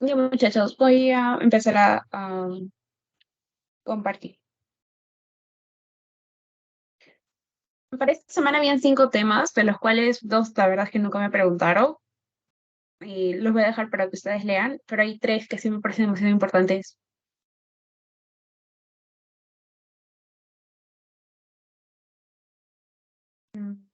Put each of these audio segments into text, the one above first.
Ya, muchachos, voy a empezar a compartir. Para esta semana habían 5 temas, de los cuales dos, la verdad es que nunca me preguntaron, y los voy a dejar para que ustedes lean, pero hay tres que sí me parecen demasiado importantes. Mm,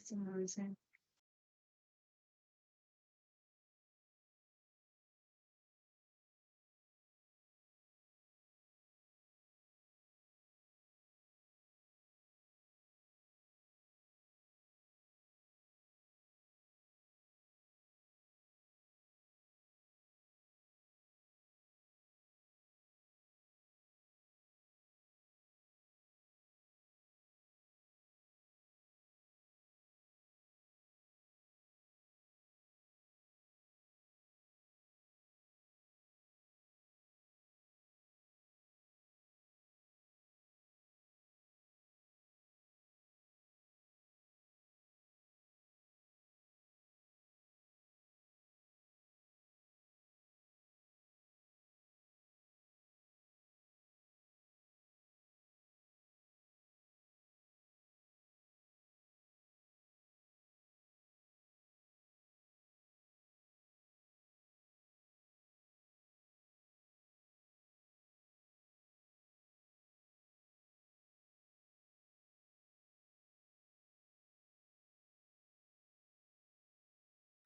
sí, no sé.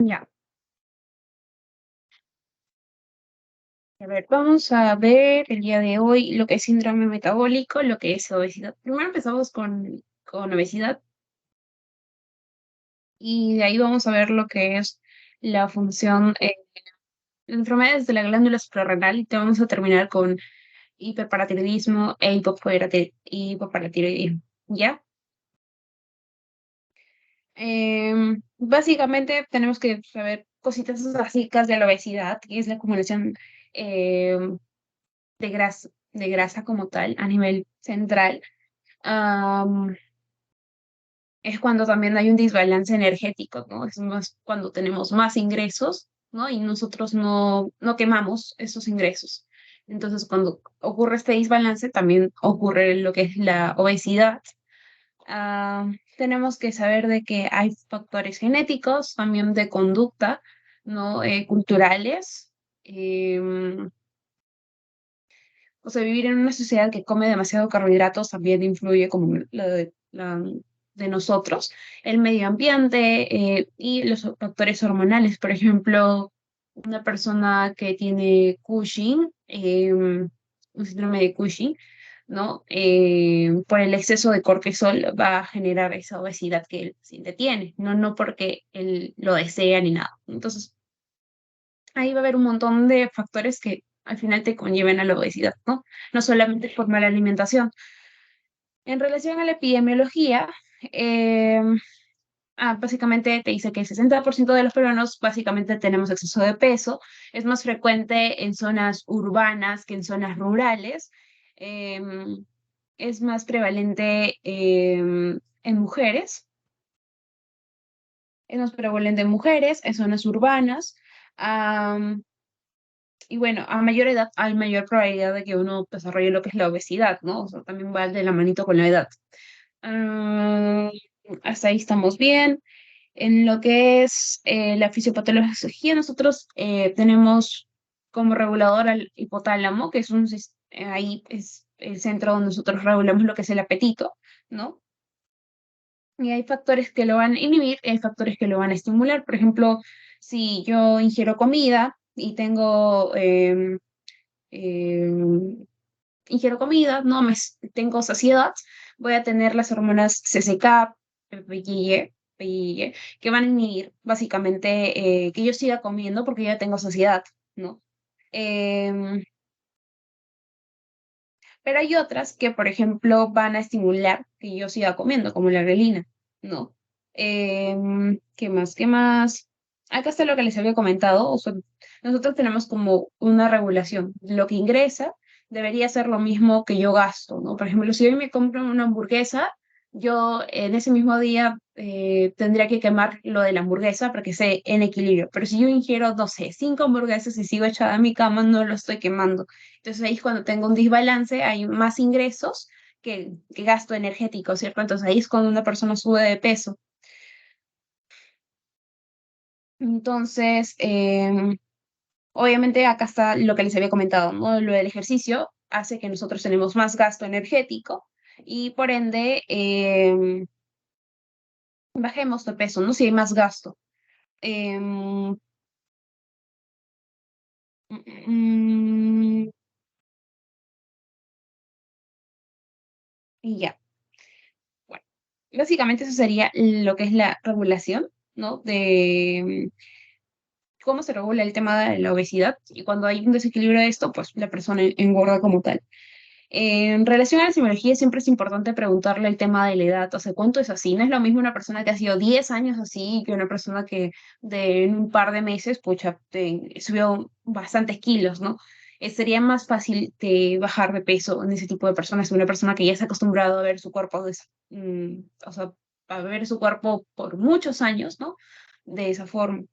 Ya, a ver, vamos a ver el día de hoy lo que es síndrome metabólico, lo que es obesidad. Primero empezamos con obesidad y de ahí vamos a ver lo que es la función, enfermedades de la glándula suprarrenal y te vamos a terminar con hiperparatiroidismo e hipoparatiroidismo, ¿ya? Básicamente tenemos que saber cositas básicas de la obesidad, que es la acumulación de grasa como tal a nivel central. Am, es cuando también hay un desbalance energético, ¿no? Es más cuando tenemos más ingresos, ¿no? Y nosotros no quemamos esos ingresos. Entonces, cuando ocurre este desbalance, también ocurre lo que es la obesidad. Tenemos que saber de que hay factores genéticos, también de conducta, ¿no? Culturales. em, o sea, vivir en una sociedad que come demasiado carbohidratos también influye como la de nosotros. El medio ambiente y los factores hormonales. Por ejemplo, una persona que tiene Cushing, un síndrome de Cushing, ¿no? Por el exceso de cortisol va a generar esa obesidad que el paciente tiene, no porque él lo desea ni nada. Entonces, ahí va a haber un montón de factores que al final te conlleven a la obesidad, ¿no? No solamente por mala alimentación. En relación a la epidemiología, eh, básicamente te dice que el 60% de los peruanos básicamente tenemos exceso de peso. Es más frecuente en zonas urbanas que en zonas rurales. Em, es más prevalente en mujeres. Es más prevalente en mujeres, en zonas urbanas. Am, y bueno, a mayor edad hay mayor probabilidad de que uno desarrolle lo que es la obesidad, ¿no? O sea, también va de la manito con la edad. Ah, hasta ahí estamos bien. En lo que es la fisiopatología, nosotros tenemos como regulador al hipotálamo, que es ahí es el centro donde nosotros regulamos lo que es el apetito, ¿no? Y hay factores que lo van a inhibir y hay factores que lo van a estimular. Por ejemplo, si yo ingiero comida y em, ingiero comida, tengo saciedad, voy a tener las hormonas CCK, PPY, PYY, que van a inhibir básicamente que yo siga comiendo porque ya tengo saciedad, ¿no? Em, pero hay otras que, por ejemplo, van a estimular que yo siga comiendo, como la grelina, ¿no? ¿Qué más? ¿Qué más? Acá está lo que les había comentado. O sea, nosotros tenemos como una regulación. Lo que ingresa debería ser lo mismo que yo gasto, ¿no? Por ejemplo, si hoy me compro una hamburguesa, yo en ese mismo día tendría que quemar lo de la hamburguesa para que esté en equilibrio. Pero si yo ingiero, no sé, 5 hamburguesas y sigo echada en mi cama, no lo estoy quemando. Entonces ahí es cuando tengo un desbalance, hay más ingresos que gasto energético, ¿cierto? Entonces ahí es cuando una persona sube de peso. Entonces, obviamente acá está lo que les había comentado, ¿no? Lo del ejercicio hace que nosotros tenemos más gasto energético y por ende bajemos de peso, ¿no? Si hay más gasto. Em, mm, y ya, bueno, básicamente eso sería lo que es la regulación, ¿no? De cómo se regula el tema de la obesidad y cuando hay un desequilibrio de esto, pues la persona engorda como tal. En relación a la simbología, siempre es importante preguntarle el tema de la edad, o sea, ¿cuánto es así? No es lo mismo una persona que ha sido 10 años así que una persona que en un par de meses, pucha, subió bastantes kilos, ¿no? Sería más fácil de bajar de peso en ese tipo de personas, una persona que ya se ha acostumbrado a ver su cuerpo, o sea, a ver su cuerpo por muchos años, ¿no? De esa forma.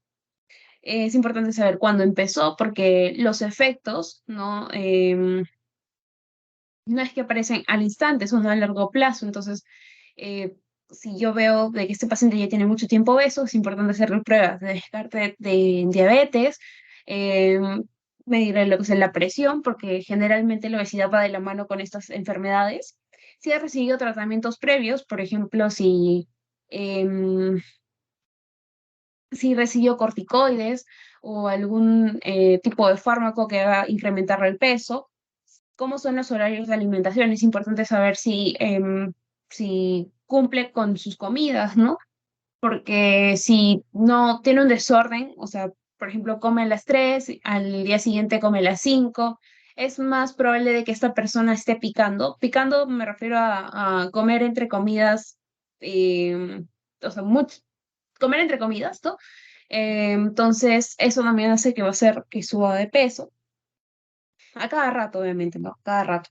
Es importante saber cuándo empezó, porque los efectos, ¿no? No es que aparecen al instante, son a largo plazo. Entonces, eh, si yo veo de que este paciente ya tiene mucho tiempo obeso, es importante hacerle pruebas de descarte de diabetes, eh, medirle lo que es la presión, porque generalmente la obesidad va de la mano con estas enfermedades. Si ha recibido tratamientos previos, por ejemplo, em, si recibió corticoides o algún tipo de fármaco que va a incrementar el peso, cómo son los horarios de alimentación. Es importante saber si cumple con sus comidas, ¿no? Porque si no tiene un desorden, o sea, por ejemplo, come a las 3, al día siguiente come a las 5, es más probable de que esta persona esté picando. Picando me refiero a comer entre comidas, o sea, comer entre comidas, ¿no? Entonces, eso también hace que va a hacer que suba de peso. A cada rato, obviamente, ¿no? Cada rato.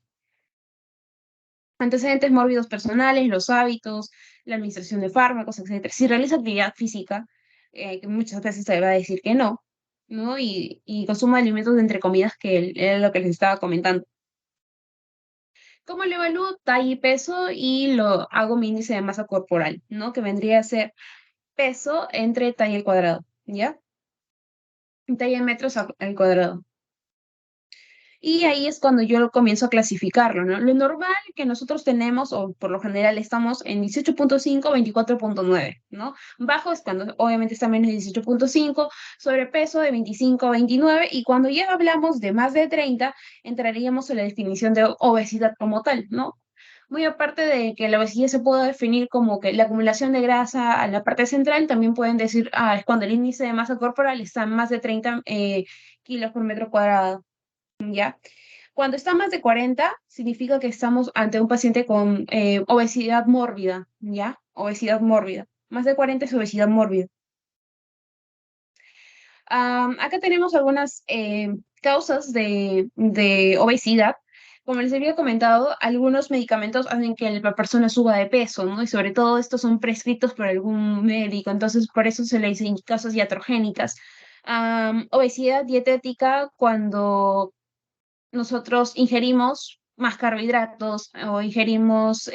Antecedentes mórbidos personales, los hábitos, la administración de fármacos, etcétera. Si realiza actividad física, que muchas veces se va a decir que no, ¿no? Y consumo de alimentos de entre comidas, que era lo que les estaba comentando. ¿Cómo lo evalúo? Talla y peso y lo hago mi índice de masa corporal, ¿no? Que vendría a ser peso entre talla al cuadrado, ¿ya? Talla en metros al cuadrado. Y ahí es cuando yo comienzo a clasificarlo, ¿no? Lo normal que nosotros tenemos, o por lo general estamos en 18.5, 24.9, ¿no? Bajo es cuando obviamente está menos de 18.5, sobrepeso de 25 a 29, y cuando ya hablamos de más de 30, entraríamos en la definición de obesidad como tal, ¿no? Muy aparte de que la obesidad se puede definir como que la acumulación de grasa a la parte central, también pueden decir, es cuando el índice de masa corporal está en más de 30 kilos por metro cuadrado. ¿Ya? Cuando está más de 40, significa que estamos ante un paciente con obesidad mórbida, ¿ya? Obesidad mórbida. Más de 40 es obesidad mórbida. Acá tenemos algunas causas de obesidad. Como les había comentado, algunos medicamentos hacen que la persona suba de peso, ¿no? Y sobre todo estos son prescritos por algún médico, entonces por eso se le dicen causas iatrogénicas. Obesidad dietética cuando nosotros ingerimos más carbohidratos o ingerimos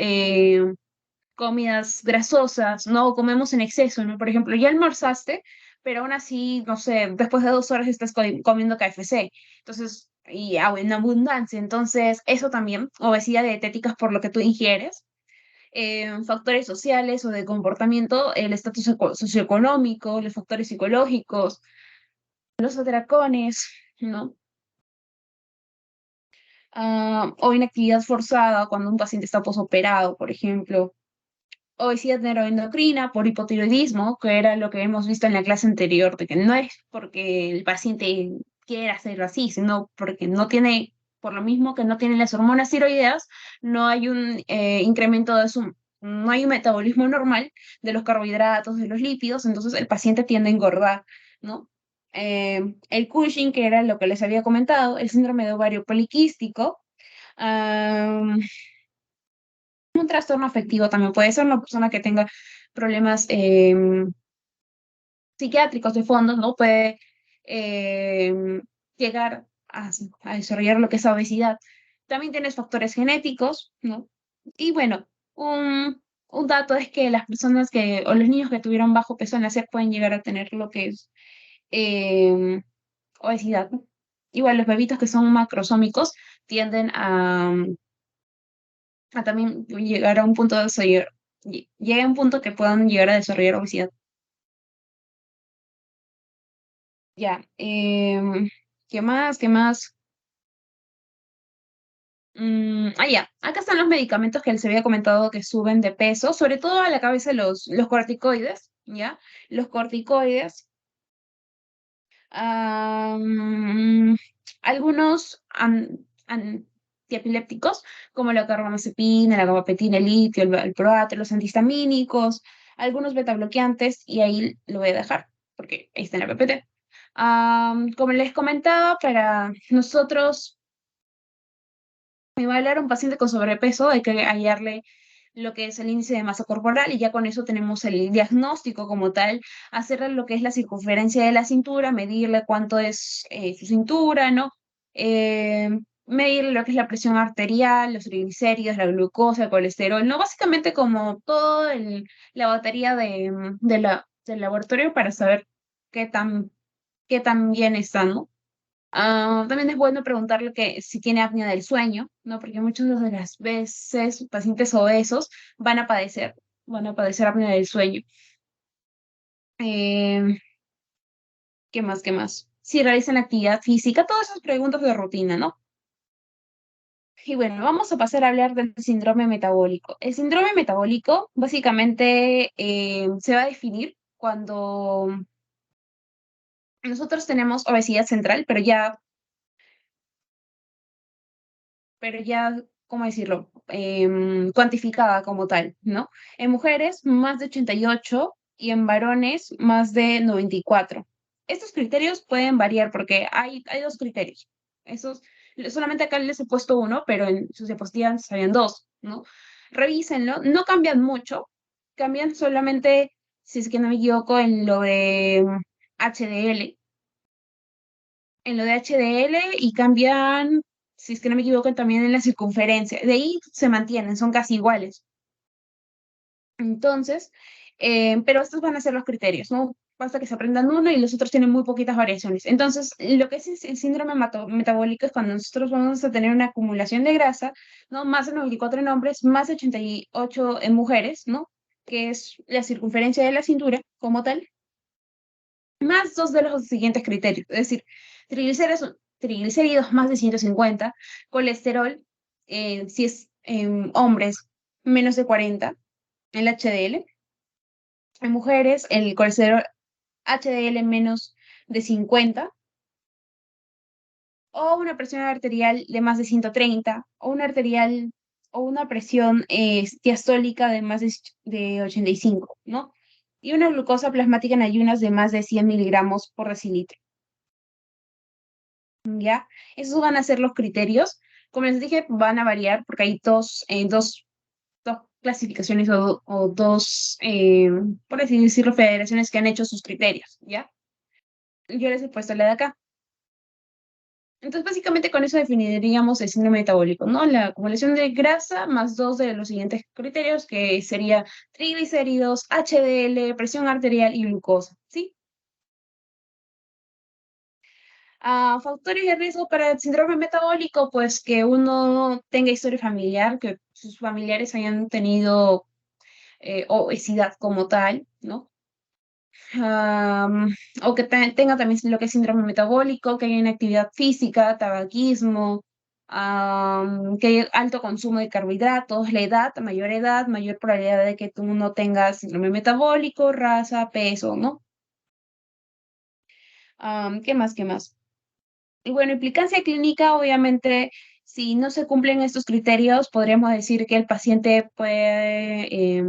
comidas grasosas, ¿no? O comemos en exceso, ¿no? Por ejemplo, ya almorzaste, pero aún así, no sé, después de 2 horas estás comiendo KFC. Entonces, en abundancia. Entonces, eso también, obesidad dietética es por lo que tú ingieres. Factores sociales o de comportamiento, el estatus socioeconómico, los factores psicológicos, los atracones, ¿no? O inactividad forzada cuando un paciente está posoperado, por ejemplo. Obesidad neuroendocrina por hipotiroidismo, que era lo que hemos visto en la clase anterior, de que no es porque el paciente quiera hacerlo así, sino porque no tiene, por lo mismo que no tiene las hormonas tiroideas, no hay un incremento no hay un metabolismo normal de los carbohidratos, de los lípidos, entonces el paciente tiende a engordar, ¿no? El Cushing, que era lo que les había comentado, el síndrome de ovario poliquístico, Un trastorno afectivo también puede ser una persona que tenga problemas psiquiátricos de fondo, ¿no? Puede llegar a desarrollar lo que es obesidad. También tienes factores genéticos, ¿no? Y bueno, un dato es que las personas que, o los niños que tuvieron bajo peso al nacer pueden llegar a tener lo que es em, obesidad, ¿no? Igual los bebitos que son macrosómicos tienden a también llegar a un punto de desarrollar, llega a un punto que puedan llegar a desarrollar obesidad. Ya, ¿qué más? ¿Qué más? Ya, acá están los medicamentos que les había comentado que suben de peso, sobre todo a la cabeza los corticoides, ¿ya? Los corticoides, am, algunos antiepilépticos, como la carbamazepina, la gabapentina, el litio, el valproato, los antihistamínicos, algunos betabloqueantes, y ahí lo voy a dejar, porque ahí está en la PPT. Como les comentaba, para nosotros evaluar a un paciente con sobrepeso hay que hallarle lo que es el índice de masa corporal y ya con eso tenemos el diagnóstico como tal, hacerle lo que es la circunferencia de la cintura, medirle cuánto es su cintura, ¿no? Eh, Medirle lo que es la presión arterial, los triglicéridos, la glucosa, el colesterol, ¿no? Básicamente como todo la batería del laboratorio para saber qué tan bien está, ¿no? También es bueno preguntarle que si tiene apnea del sueño, ¿no? Porque muchas de las veces pacientes obesos van a padecer apnea del sueño. Eh, ¿Qué más? ¿Qué más? Si realizan actividad física, todas esas preguntas de rutina, ¿no? Y bueno, vamos a pasar a hablar del síndrome metabólico. El síndrome metabólico básicamente se va a definir cuando nosotros tenemos obesidad central, pero ya, ¿cómo decirlo? Cuantificada como tal, ¿no? En mujeres más de 88 y en varones más de 94. Estos criterios pueden variar porque hay dos criterios. Esos, solamente acá les he puesto uno, pero en sus diapositivas habían dos, ¿no? Revísenlo, no cambian mucho, cambian solamente, si es que no me equivoco, en lo de HDL, y cambian, si es que no me equivoco, también en la circunferencia. De ahí se mantienen, son casi iguales. Entonces, pero estos van a ser los criterios, ¿no? Basta que se aprendan uno y los otros tienen muy poquitas variaciones. Entonces, lo que es el síndrome metabólico es cuando nosotros vamos a tener una acumulación de grasa, ¿no? Más de 94 en hombres, más de 88 en mujeres, ¿no? Que es la circunferencia de la cintura como tal, más dos de los siguientes criterios, es decir, triglicéridos más de 150, colesterol, si es en hombres, menos de 40, el HDL, en mujeres, el colesterol HDL menos de 50, o una presión arterial de más de 130, o una arterial, o una presión diastólica de más de 85, ¿no? Y una glucosa plasmática en ayunas de más de 100 miligramos por decilitro. ¿Ya? Esos van a ser los criterios. Como les dije, van a variar porque hay dos clasificaciones o dos, por así decirlo, federaciones que han hecho sus criterios, ¿ya? Yo les he puesto la de acá. Entonces, básicamente con eso definiríamos el síndrome metabólico, ¿no? La acumulación de grasa más dos de los siguientes criterios, que sería triglicéridos, HDL, presión arterial y glucosa, ¿sí? Factores de riesgo para el síndrome metabólico, pues que uno tenga historia familiar, que sus familiares hayan tenido obesidad como tal, ¿no? O que tenga también lo que es síndrome metabólico, que haya inactividad física, tabaquismo, que haya alto consumo de carbohidratos, la edad, mayor probabilidad de que tú no tengas síndrome metabólico, raza, peso, ¿no? ¿Qué más? ¿Qué más? Y bueno, implicancia clínica, obviamente, si no se cumplen estos criterios, podríamos decir que el paciente puede,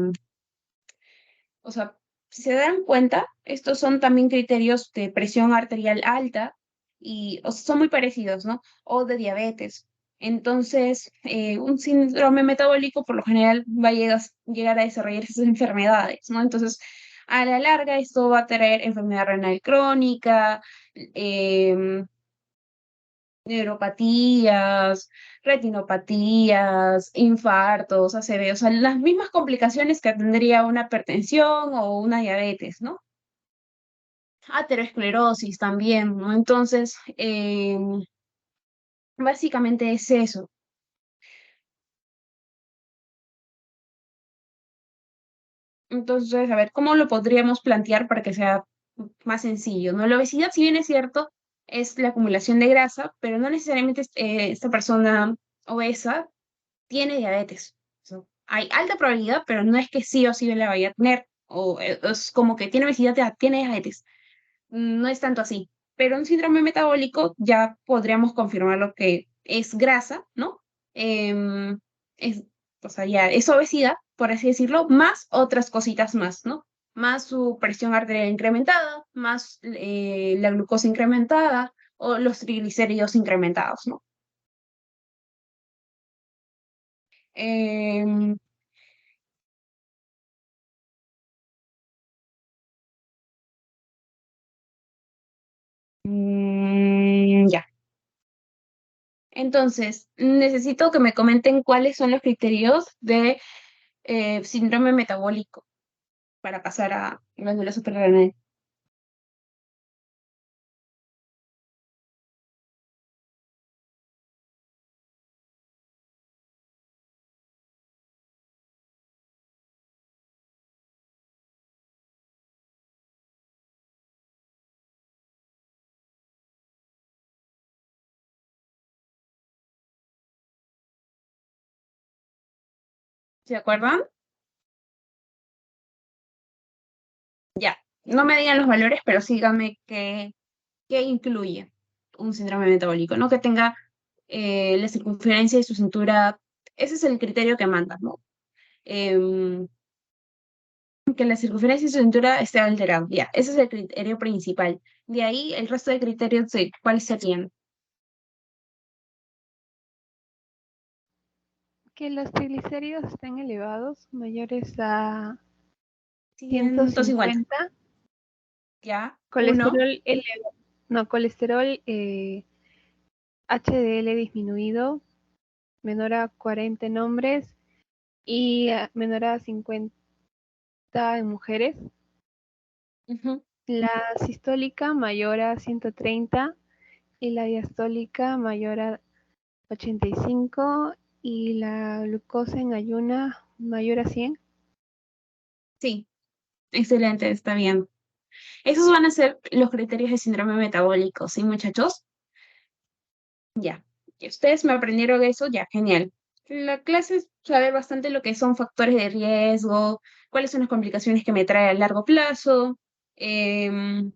o sea, si se dan cuenta, estos son también criterios de presión arterial alta y o sea, son muy parecidos, ¿no? O de diabetes. Entonces, un síndrome metabólico por lo general va a llegar a desarrollar esas enfermedades, ¿no? Entonces, a la larga esto va a traer enfermedad renal crónica, em, neuropatías, retinopatías, infartos, ACV, o sea, las mismas complicaciones que tendría una hipertensión o una diabetes, ¿no? Aterosclerosis también, ¿no? Entonces, básicamente es eso. Entonces, a ver, ¿cómo lo podríamos plantear para que sea más sencillo, ¿no? La obesidad, si bien es cierto, es la acumulación de grasa, pero no necesariamente esta persona obesa tiene diabetes. Hay alta probabilidad, pero no es que sí o sí la vaya a tener. O es como que tiene obesidad, ya tiene diabetes. No es tanto así. Pero un síndrome metabólico ya podríamos confirmar lo que es grasa, ¿no? Em, es, o sea, ya es obesidad, por así decirlo, más otras cositas más, ¿no? Más su presión arterial incrementada, más la glucosa incrementada o los triglicéridos incrementados, ¿no? Em, ya. Entonces, necesito que me comenten cuáles son los criterios de síndrome metabólico para pasar a glándula suprarrenal. ¿Se acuerdan? Ya. No me digan los valores, pero síganme qué incluye un síndrome metabólico, ¿no? Que tenga la circunferencia de su cintura. Ese es el criterio que manda, ¿no? Em, que la circunferencia de su cintura esté alterada. Ya, ese es el criterio principal. De ahí, el resto de criterios de cuáles serían. Que los triglicéridos estén elevados, mayores a 150. 150, Ya, uno. colesterol elevado, no, colesterol HDL disminuido, menor a 40 en hombres y menor a 50 en mujeres. Ujú. La sistólica mayor a 130 y la diastólica mayor a 85 y la glucosa en ayuna mayor a 100. Sí, excelente, está bien. Esos van a ser los criterios de síndrome metabólico, ¿sí, muchachos? Ya. Y ustedes me aprendieron eso, ya, genial. La clase es saber bastante lo que son factores de riesgo, cuáles son las complicaciones que me trae a largo plazo, em,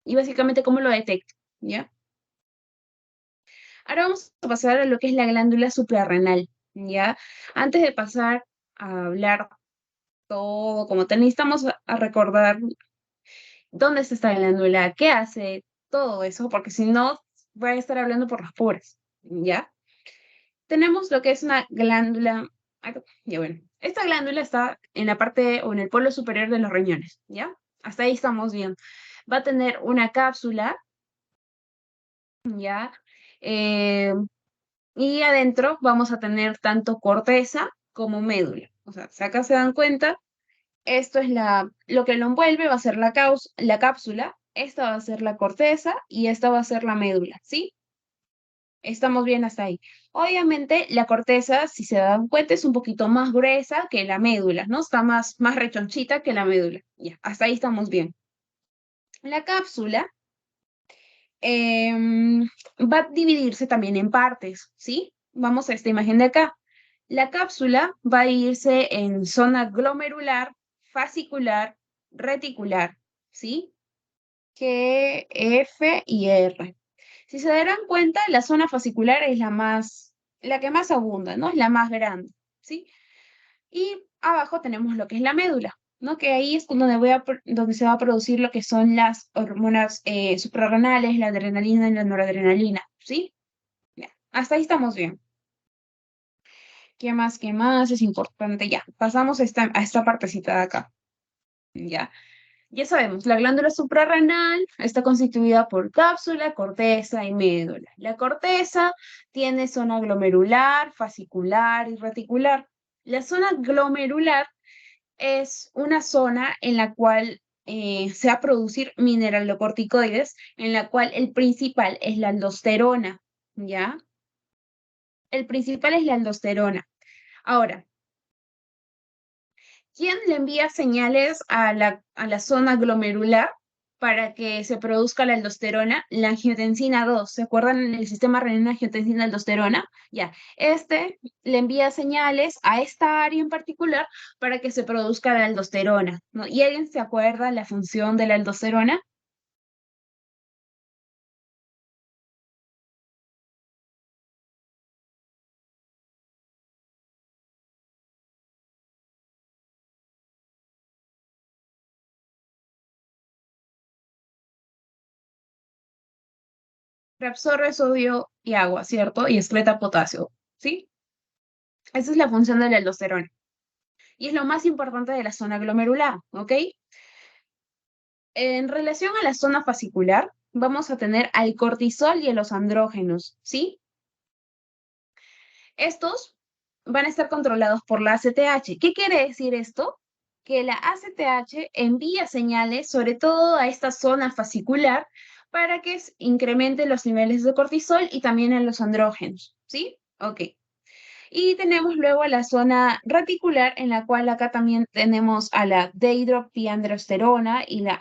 y básicamente cómo lo detecto, ¿ya? Ahora vamos a pasar a lo que es la glándula suprarrenal, ¿ya? Antes de pasar a hablar todo como tal, necesitamos a recordar dónde está esta glándula, qué hace, todo eso, porque si no, voy a estar hablando por las puras, ¿ya? Tenemos lo que es una glándula, ya bueno, esta glándula está en la parte o en el polo superior de los riñones, ¿ya? Hasta ahí estamos bien. Va a tener una cápsula, ¿ya? Eh, y adentro vamos a tener tanto corteza como médula. O sea, si acá se dan cuenta, esto es lo que lo envuelve va a ser la cápsula, esta va a ser la corteza y esta va a ser la médula, ¿sí? Estamos bien hasta ahí. Obviamente, la corteza, si se dan cuenta, es un poquito más gruesa que la médula, ¿no? Está más rechonchita que la médula. Ya, hasta ahí estamos bien. La cápsula va a dividirse también en partes, ¿sí? Vamos a esta imagen de acá. La cápsula va a irse en zona glomerular, fascicular, reticular, ¿sí? G, F y R. Si se darán cuenta, la zona fascicular es la que más abunda, ¿no? Es la más grande, ¿sí? Y abajo tenemos lo que es la médula, ¿no? Que ahí es donde, donde se va a producir lo que son las hormonas suprarrenales, la adrenalina y la noradrenalina, ¿sí? Ya, hasta ahí estamos bien. ¿Qué más? ¿Qué más es importante? Ya, pasamos a esta partecita de acá. Ya. Ya sabemos, la glándula suprarrenal está constituida por cápsula, corteza y médula. La corteza tiene zona glomerular, fascicular y reticular. La zona glomerular es una zona en la cual se va a producir mineralocorticoides, en la cual el principal es la aldosterona, ¿ya? El principal es la aldosterona. Ahora, ¿quién le envía señales a la zona glomerular para que se produzca la aldosterona? La angiotensina 2. ¿Se acuerdan en el sistema renina angiotensina-aldosterona? Ya, este le envía señales a esta área en particular para que se produzca la aldosterona, ¿no? ¿Y alguien se acuerda la función de la aldosterona? Reabsorbe sodio y agua, ¿cierto? Y excreta potasio, ¿sí? Esa es la función de la aldosterona. Y es lo más importante de la zona glomerular, ¿ok? En relación a la zona fascicular, vamos a tener al cortisol y a los andrógenos, ¿sí? Estos van a estar controlados por la ACTH. ¿Qué quiere decir esto? Que la ACTH envía señales, sobre todo a esta zona fascicular, para que incremente los niveles de cortisol y también en los andrógenos, ¿sí? Ok. Y tenemos luego la zona reticular, en la cual acá también tenemos a la dehidropiandrosterona y la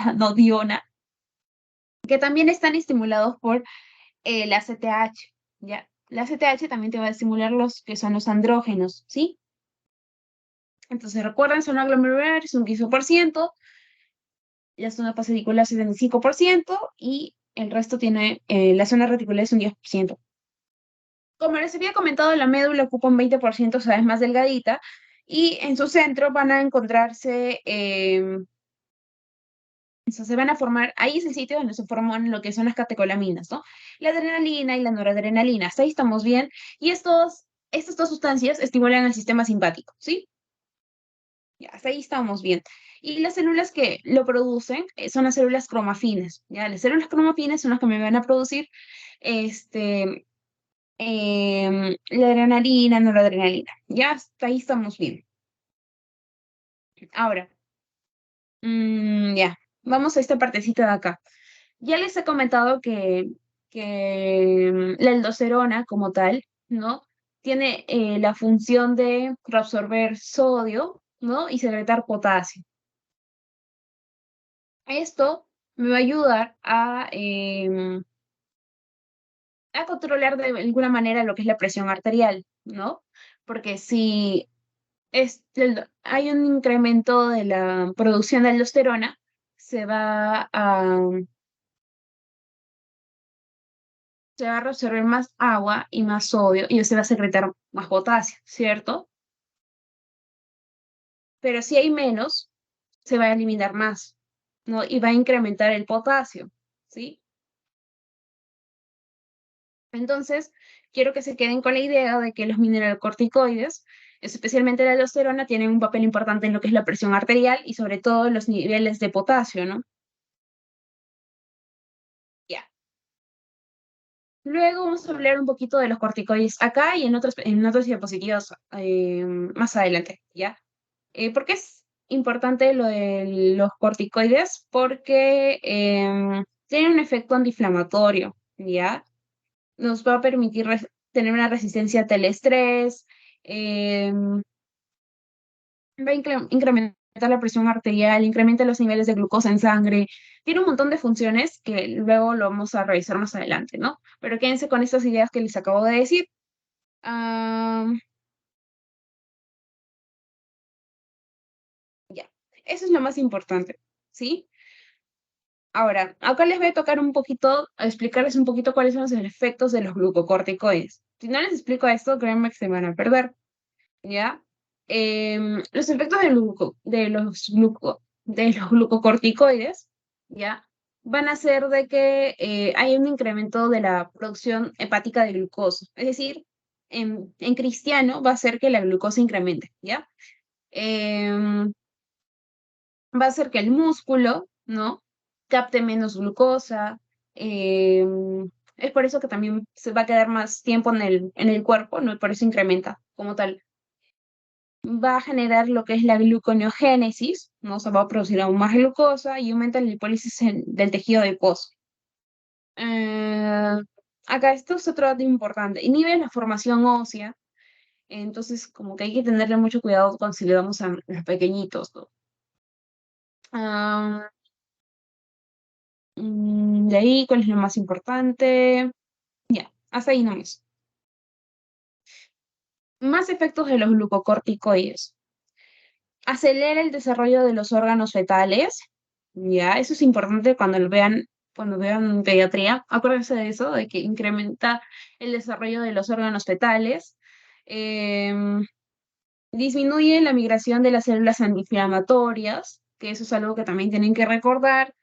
tanodiona, que también están estimulados por la CTH, ¿ya? La CTH también te va a estimular los que son los andrógenos, ¿sí? Entonces recuerden, zona glomerular es un 15%, la zona fascicular 75% y el resto tiene, la zona reticular es un 10%. Como les había comentado, la médula ocupa un 20%, o sea, es más delgadita, y en su centro van a encontrarse, o sea, se van a formar, ahí es el sitio donde se forman lo que son las catecolaminas, ¿no? La adrenalina y la noradrenalina, hasta ahí estamos bien, y estas dos sustancias estimulan al sistema simpático, ¿sí? Ya, hasta ahí estamos bien. Y las células que lo producen son las células cromafines, ¿ya? Las células cromafines son las que me van a producir, este, la adrenalina, noradrenalina. Ya hasta ahí estamos bien. Ahora, ya, vamos a esta partecita de acá. Ya les he comentado que la aldosterona como tal, ¿no? Tiene la función de reabsorber sodio, ¿no? Y secretar potasio. Esto me va a ayudar a controlar de alguna manera lo que es la presión arterial, ¿no? Porque si hay un incremento de la producción de aldosterona, se va a, se va a reabsorber más agua y más sodio y se va a secretar más potasio, ¿cierto? Pero si hay menos, se va a eliminar más, ¿no? Y va a incrementar el potasio, ¿sí? Entonces, quiero que se queden con la idea de que los mineralocorticoides, especialmente la aldosterona, tienen un papel importante en lo que es la presión arterial y sobre todo en los niveles de potasio, ¿no? Ya. Luego vamos a hablar un poquito de los corticoides acá y en otras diapositivas más adelante, ¿ya? ¿Por qué es importante lo de los corticoides? Porque tienen un efecto antiinflamatorio, ¿ya? Nos va a permitir tener una resistencia ante estrés, va a incrementar la presión arterial, incrementa los niveles de glucosa en sangre, tiene un montón de funciones que luego lo vamos a revisar más adelante, ¿no? Pero quédense con estas ideas que les acabo de decir. Ah, ya, eso es lo más importante, ¿sí? Ahora, acá les voy a tocar un poquito, a explicarles un poquito cuáles son los efectos de los glucocorticoides. Si no les explico esto, créanme que se van a perder, ¿ya? Los efectos de los glucocorticoides, ¿ya? van a hacer de que haya un incremento de la producción hepática de glucosa. Es decir, en cristiano va a hacer que la glucosa incremente, ¿ya? Em, Va a hacer que el músculo, ¿no? Capte menos glucosa. Es por eso que también se va a quedar más tiempo en el cuerpo, ¿no? Por eso incrementa como tal. Va a generar lo que es la gluconeogénesis, ¿no? Se va a producir aún más glucosa y aumenta la lipólisis del tejido adiposo. Eh, Acá esto es otro dato importante. Inhibe la formación ósea, entonces como que hay que tenerle mucho cuidado cuando si le damos a los pequeñitos, ¿no? Ah, de ahí, ¿cuál es lo más importante? Ya, hasta ahí nomás. Más efectos de los glucocorticoides. Acelera el desarrollo de los órganos fetales. Ya, eso es importante cuando vean pediatría. Acuérdense de eso, de que incrementa el desarrollo de los órganos fetales. Em, Disminuye la migración de las células antiinflamatorias, que eso es algo que también tienen que recordar.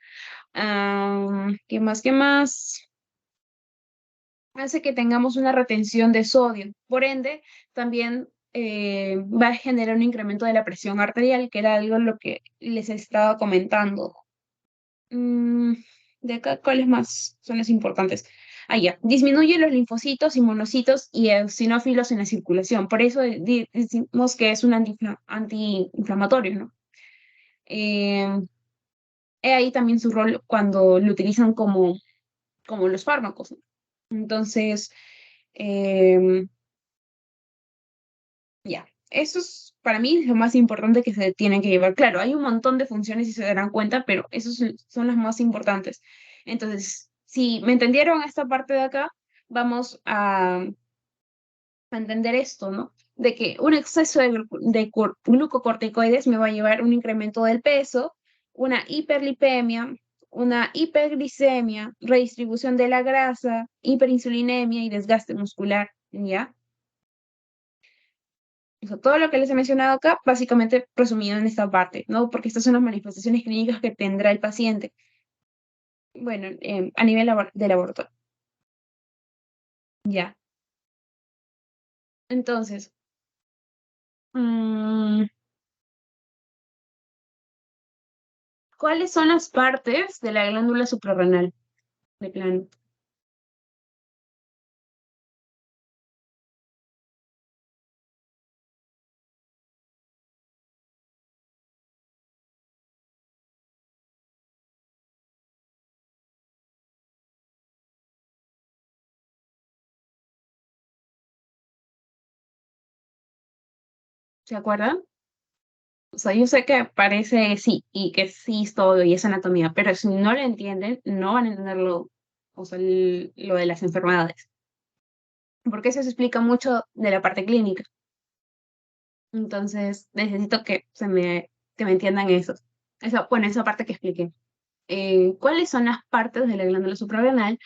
¿Qué más? ¿Qué más? Hace que tengamos una retención de sodio. Por ende, también va a generar un incremento de la presión arterial, que era algo lo que les estaba comentando. Mm, de acá, ¿cuáles más son los importantes? Ah, ya. Disminuye los linfocitos y monocitos y eosinófilos en la circulación. Por eso decimos que es un antiinflamatorio, ¿no? Eh, He ahí también su rol cuando lo utilizan como los fármacos, ¿no? Entonces, em, ya, eso es para mí lo más importante que se tienen que llevar. Claro, hay un montón de funciones si se darán cuenta, pero esos son las más importantes. Entonces, si me entendieron esta parte de acá, vamos a entender esto, ¿no? De que un exceso de glucocorticoides me va a llevar un incremento del peso, una hiperlipemia, una hiperglicemia, redistribución de la grasa, hiperinsulinemia y desgaste muscular, ¿ya? O sea, todo lo que les he mencionado acá, básicamente resumido en esta parte, ¿no? Porque estas son las manifestaciones clínicas que tendrá el paciente, bueno, a nivel de laboratorio. Ya. Entonces, mm, ¿cuáles son las partes de la glándula suprarrenal? De plano. ¿Se acuerdan? O sea, yo sé que parece sí, y que sí es todo y es anatomía, pero si no lo entienden, no van a entenderlo, o sea, lo de las enfermedades. Porque eso se explica mucho de la parte clínica. Entonces, necesito que me entiendan eso. Bueno, esa parte que expliqué. ¿Cuáles son las partes de la glándula suprarrenal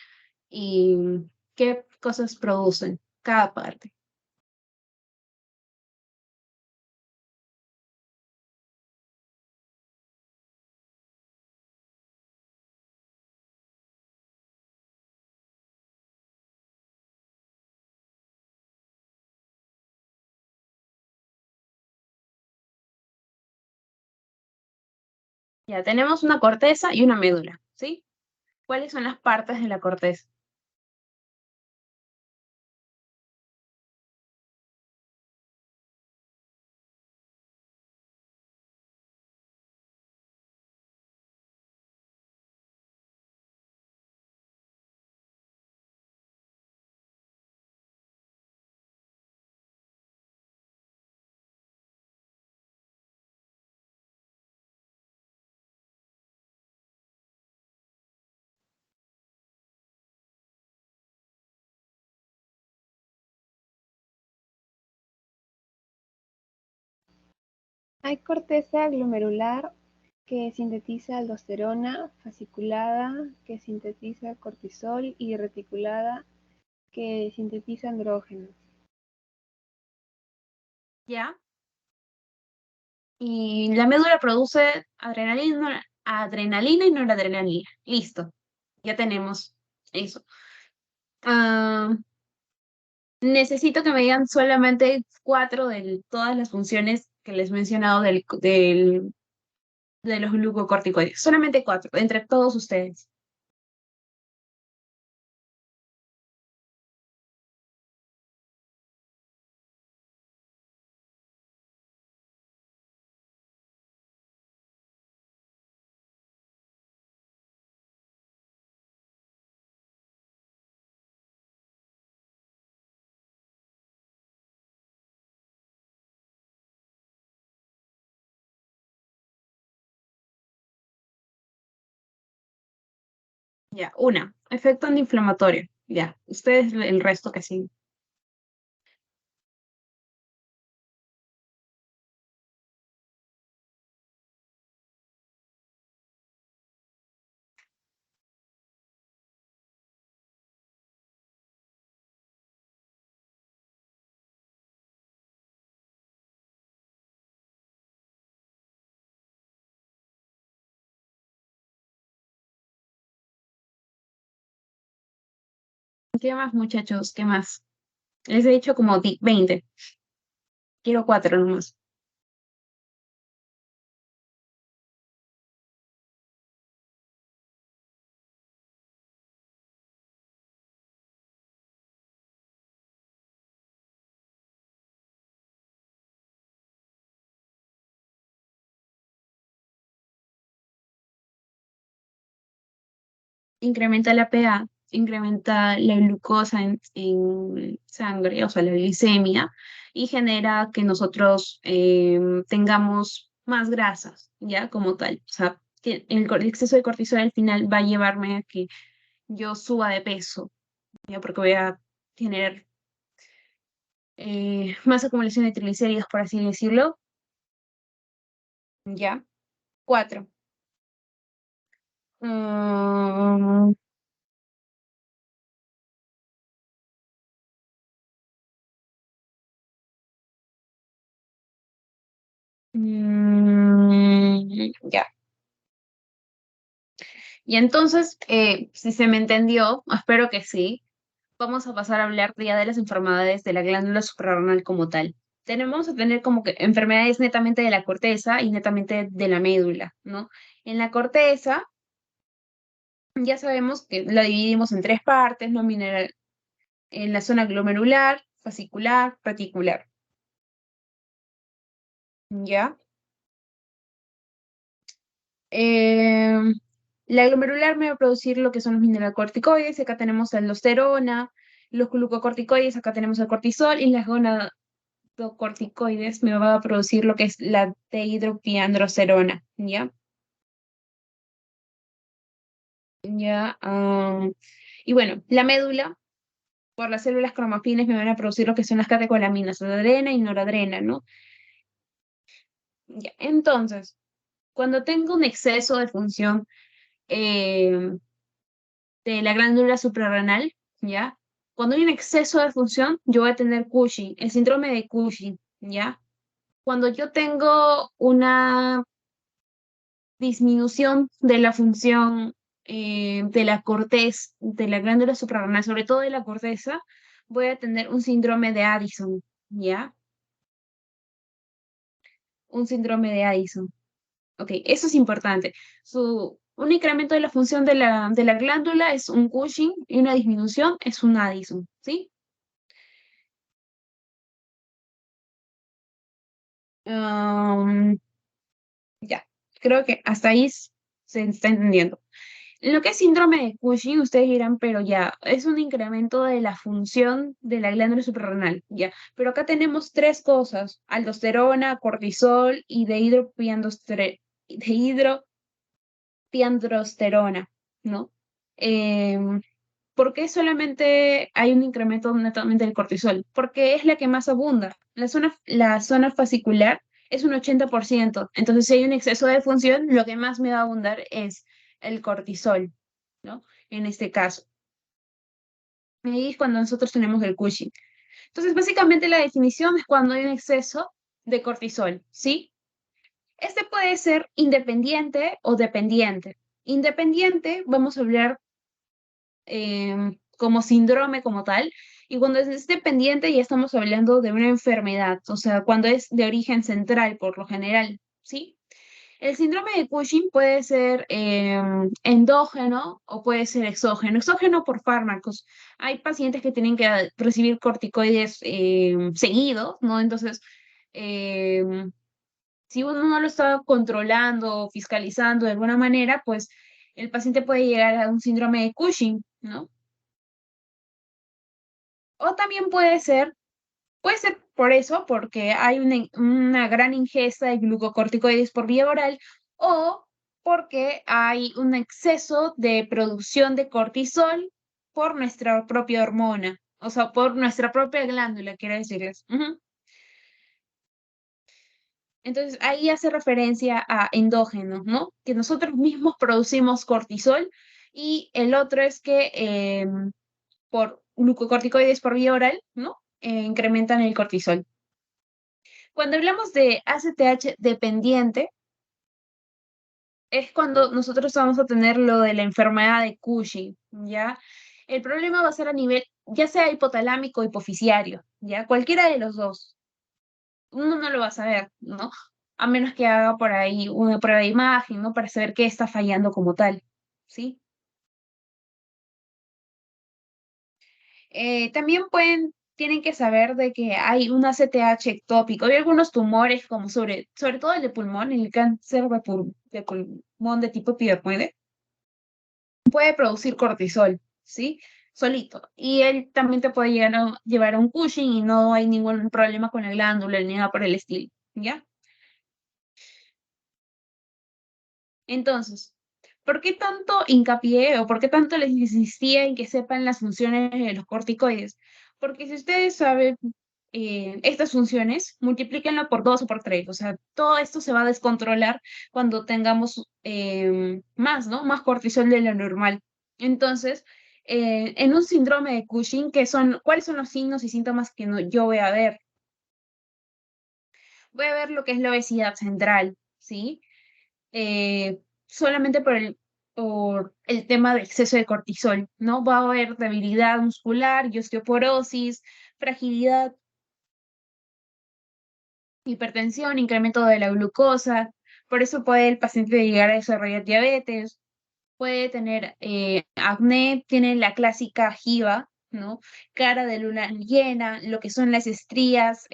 y qué cosas producen cada parte? Ya tenemos una corteza y una médula, ¿sí? ¿Cuáles son las partes de la corteza? Hay corteza glomerular que sintetiza aldosterona, fasciculada que sintetiza cortisol y reticulada que sintetiza andrógenos. ¿Ya? Y la médula produce adrenalina, adrenalina y noradrenalina. Listo, ya tenemos eso. Ah, necesito que me digan solamente cuatro de todas las funciones que les he mencionado de los glucocorticoides. Solamente cuatro, entre todos ustedes. Ya, una, efecto antiinflamatorio. Ya, ustedes el resto que sí. ¿Qué más, muchachos? ¿Qué más? Les he dicho como 20. Quiero cuatro nomás. Incrementa la pA, incrementa la glucosa en sangre, o sea, la glicemia, y genera que nosotros tengamos más grasas, ¿ya? Como tal. O sea, que el exceso de cortisol al final va a llevarme a que yo suba de peso, ¿ya? Porque voy a tener más acumulación de triglicéridos, por así decirlo, ¿ya? Cuatro. Mm, ya. Y entonces, si se me entendió, espero que sí, vamos a pasar a hablar ya de las enfermedades de la glándula suprarrenal como tal. Tenemos a tener como que enfermedades netamente de la corteza y netamente de la médula, ¿no? En la corteza, ya sabemos que la dividimos en tres partes, ¿no? Mineral, en la zona glomerular, fascicular, reticular, ¿ya? Eh, la glomerular me va a producir lo que son los mineralocorticoides, y acá tenemos la aldosterona, los glucocorticoides, acá tenemos el cortisol, y las gonadotropins me va a producir lo que es la dehidropiandrosterona, ¿ya? Ya, y bueno, la médula, por las células cromafines, me van a producir lo que son las catecolaminas, adrena y noradrena, ¿no? Ya, entonces, cuando tengo un exceso de función eh, de la glándula suprarrenal, ¿ya? Cuando hay un exceso de función, yo voy a tener Cushing, el síndrome de Cushing, ¿ya? Cuando yo tengo una disminución de la función de la corteza, de la glándula suprarrenal, sobre todo de la corteza, voy a tener un síndrome de Addison, ¿ya? Un síndrome de Addison. Ok, eso es importante. Un incremento de la función de la glándula es un Cushing y una disminución es un Addison, ¿sí? Um, ya, creo que hasta ahí se está entendiendo. Lo que es síndrome de Cushing, ustedes dirán, pero ya, es un incremento de la función de la glándula suprarrenal, ya. Pero acá tenemos tres cosas, aldosterona, cortisol y dehidropiandrosterona, ¿no? Em, ¿Por qué solamente hay un incremento netamente del cortisol? Porque es la que más abunda. La zona fascicular es un 80%. Entonces, si hay un exceso de función, lo que más me va a abundar es el cortisol, ¿no? En este caso. Ahí es cuando nosotros tenemos el Cushing. Entonces, básicamente la definición es cuando hay un exceso de cortisol, ¿sí? Este puede ser independiente o dependiente. Independiente, vamos a hablar como síndrome como tal, y cuando es dependiente ya estamos hablando de una enfermedad, o sea, cuando es de origen central por lo general, ¿sí? El síndrome de Cushing puede ser endógeno o puede ser exógeno. Exógeno por fármacos. Hay pacientes que tienen que recibir corticoides seguidos, ¿no? Entonces, em, si uno no lo está controlando o fiscalizando de alguna manera, pues el paciente puede llegar a un síndrome de Cushing, ¿no? O también puede ser por eso, porque hay una gran ingesta de glucocorticoides por vía oral, o porque hay un exceso de producción de cortisol por nuestra propia hormona, o sea, por nuestra propia glándula, quiero decirles. Ujú. Entonces, ahí hace referencia a endógenos, ¿no? Que nosotros mismos producimos cortisol y el otro es que por glucocorticoides por vía oral, ¿no? Incrementan el cortisol. Cuando hablamos de ACTH dependiente, es cuando nosotros vamos a tener lo de la enfermedad de Cushing, ¿ya? El problema va a ser a nivel, ya sea hipotalámico o hipoficiario, ¿ya? Cualquiera de los dos. Uno no lo va a saber, ¿no? A menos que haga por ahí una prueba de imagen, ¿no? Para saber qué está fallando como tal, ¿sí? También tienen que saber de que hay un ACTH ectópico. Hay algunos tumores, como sobre todo el de pulmón, el cáncer de pulmón de tipo epidemioide, puede producir cortisol, ¿sí? Solito. Y él también te puede llevar a un Cushing y no hay ningún problema con la glándula ni nada por el estilo, ¿ya? Entonces, ¿por qué tanto hincapié o por qué tanto les insistía en que sepan las funciones de los corticoides? Porque si ustedes saben estas funciones, multiplíquenlo por dos o por tres. O sea, todo esto se va a descontrolar cuando tengamos más, ¿no? Más cortisol de lo normal. Entonces, en un síndrome de Cushing, ¿cuáles son los signos y síntomas que yo voy a ver? Voy a ver lo que es la obesidad central, ¿sí? Solamente por el tema de exceso de cortisol, ¿no? Va a haber debilidad muscular y osteoporosis, fragilidad, hipertensión, incremento de la glucosa. Por eso puede el paciente llegar a desarrollar diabetes, puede tener acné, tiene la clásica jiba, ¿no? Cara de luna llena, lo que son las estrías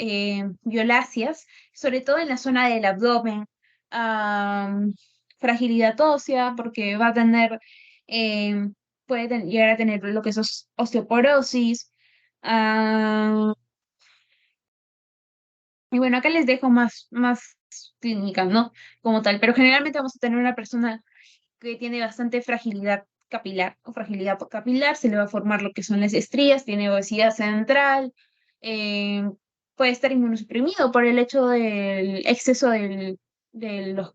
violáceas, sobre todo en la zona del abdomen, am, fragilidad ósea, porque va a tener, eh, llegar a tener lo que es osteoporosis. ah, y bueno, acá les dejo más clínicas, ¿no? Como tal, pero generalmente vamos a tener una persona que tiene bastante fragilidad capilar o fragilidad capilar, se le va a formar lo que son las estrías, tiene obesidad central, eh, puede estar inmunosuprimido por el hecho del exceso de los-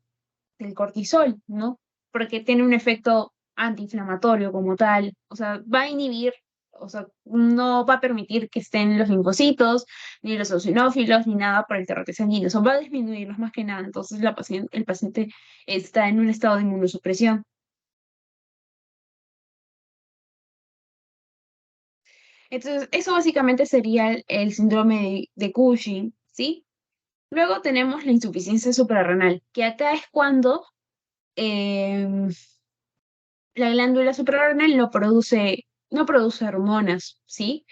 del cortisol, ¿no? Porque tiene un efecto antiinflamatorio como tal, o sea, va a inhibir, o sea, no va a permitir que estén los linfocitos, ni los eosinófilos, ni nada por el torrente sanguíneo, o sea, va a disminuirlos más que nada, entonces el paciente está en un estado de inmunosupresión. Entonces, eso básicamente sería el síndrome de Cushing, ¿sí? Luego tenemos la insuficiencia suprarrenal, que acá es cuando em, la glándula suprarrenal no produce hormonas, ¿sí?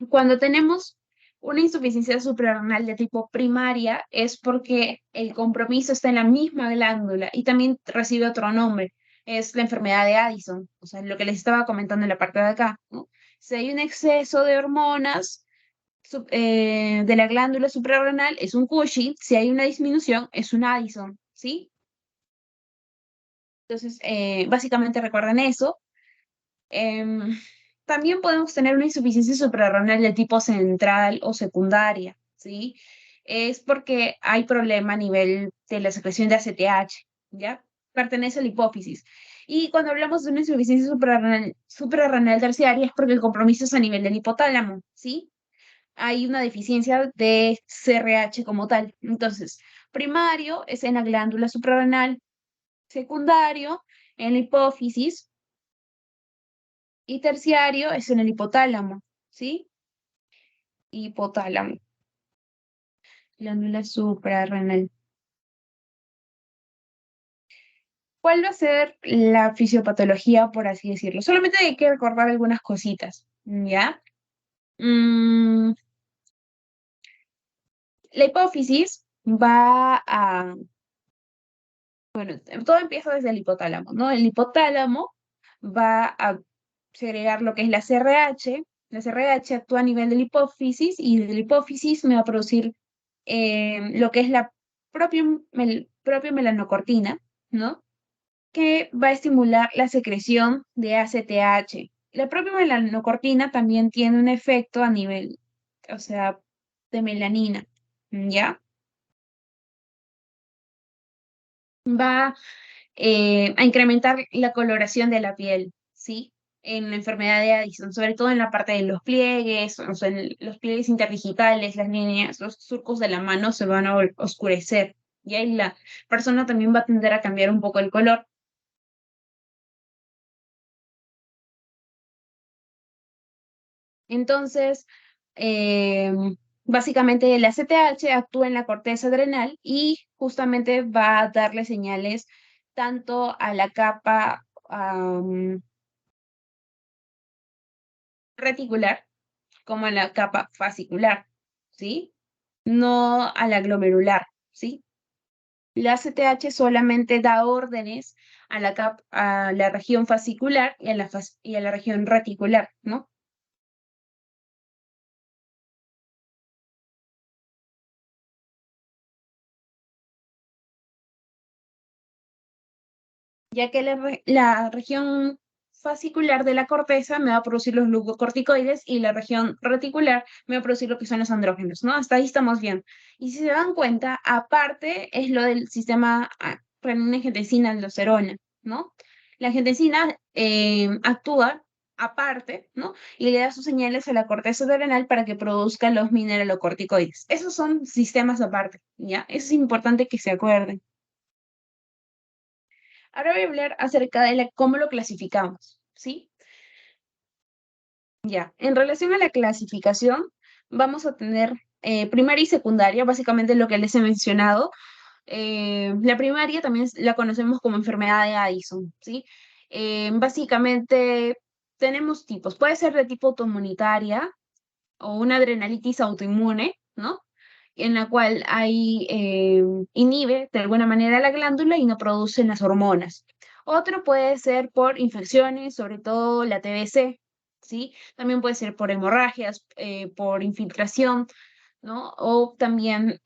Cuando tenemos una insuficiencia suprarrenal de tipo primaria es porque el compromiso está en la misma glándula y también recibe otro nombre. Es la enfermedad de Addison, o sea, lo que les estaba comentando en la parte de acá, ¿no? Si hay un exceso de hormonas de la glándula suprarrenal, es un Cushing. Si hay una disminución, es un Addison, ¿sí? Entonces, básicamente recuerden eso. Em, También podemos tener una insuficiencia suprarrenal de tipo central o secundaria, ¿sí? Es porque hay problema a nivel de la secreción de ACTH, ¿ya? Pertenece a la hipófisis. Y cuando hablamos de una insuficiencia suprarrenal terciaria es porque el compromiso es a nivel del hipotálamo, ¿sí? hay una deficiencia de CRH como tal. Entonces, primario es en la glándula suprarrenal, secundario en la hipófisis y terciario es en el hipotálamo, ¿sí? Hipotálamo, glándula suprarrenal. ¿Cuál va a ser la fisiopatología, por así decirlo? Solamente hay que recordar algunas cositas, ¿ya? Mm, la hipófisis va a, bueno, todo empieza desde el hipotálamo, ¿no? El hipotálamo va a segregar lo que es la CRH. La CRH actúa a nivel de la hipófisis y de la hipófisis me va a producir lo que es la propia melanocortina, ¿no? Que va a estimular la secreción de ACTH. La propia melanocortina también tiene un efecto a nivel, o sea, de melanina, ¿ya? Va a incrementar la coloración de la piel, ¿sí? En la enfermedad de Addison, sobre todo en la parte de los pliegues, o sea, en los pliegues interdigitales, las líneas, los surcos de la mano se van a oscurecer, ¿ya? Y la persona también va a tender a cambiar un poco el color. Entonces, eh, básicamente el ACTH actúa en la corteza adrenal y justamente va a darle señales tanto a la capa reticular como a la capa fascicular, ¿sí? No a la glomerular, ¿sí? La ACTH solamente da órdenes a a la región fascicular y a y a la región reticular, ¿no? Ya que la región fascicular de la corteza me va a producir los glucocorticoides y la región reticular me va a producir lo que son los andrógenos, ¿no? Hasta ahí estamos bien. Y si se dan cuenta, aparte es lo del sistema renina-angiotensina-aldosterona, ¿no? La angiotensina actúa aparte, ¿no? Y le da sus señales a la corteza adrenal para que produzca los mineralocorticoides. Esos son sistemas aparte, ¿ya? Eso es importante que se acuerden. Ahora voy a hablar acerca de cómo lo clasificamos, ¿sí? Ya, en relación a la clasificación, vamos a tener primaria y secundaria, básicamente lo que les he mencionado. La primaria también la conocemos como enfermedad de Addison, ¿sí? Básicamente tenemos tipos, puede ser de tipo autoinmunitaria o una adrenalitis autoinmune, ¿no? En la cual hay, inhibe de alguna manera la glándula y no producen las hormonas. Otro puede ser por infecciones, sobre todo la TBC, ¿sí? También puede ser por hemorragias, por infiltración, ¿no? O también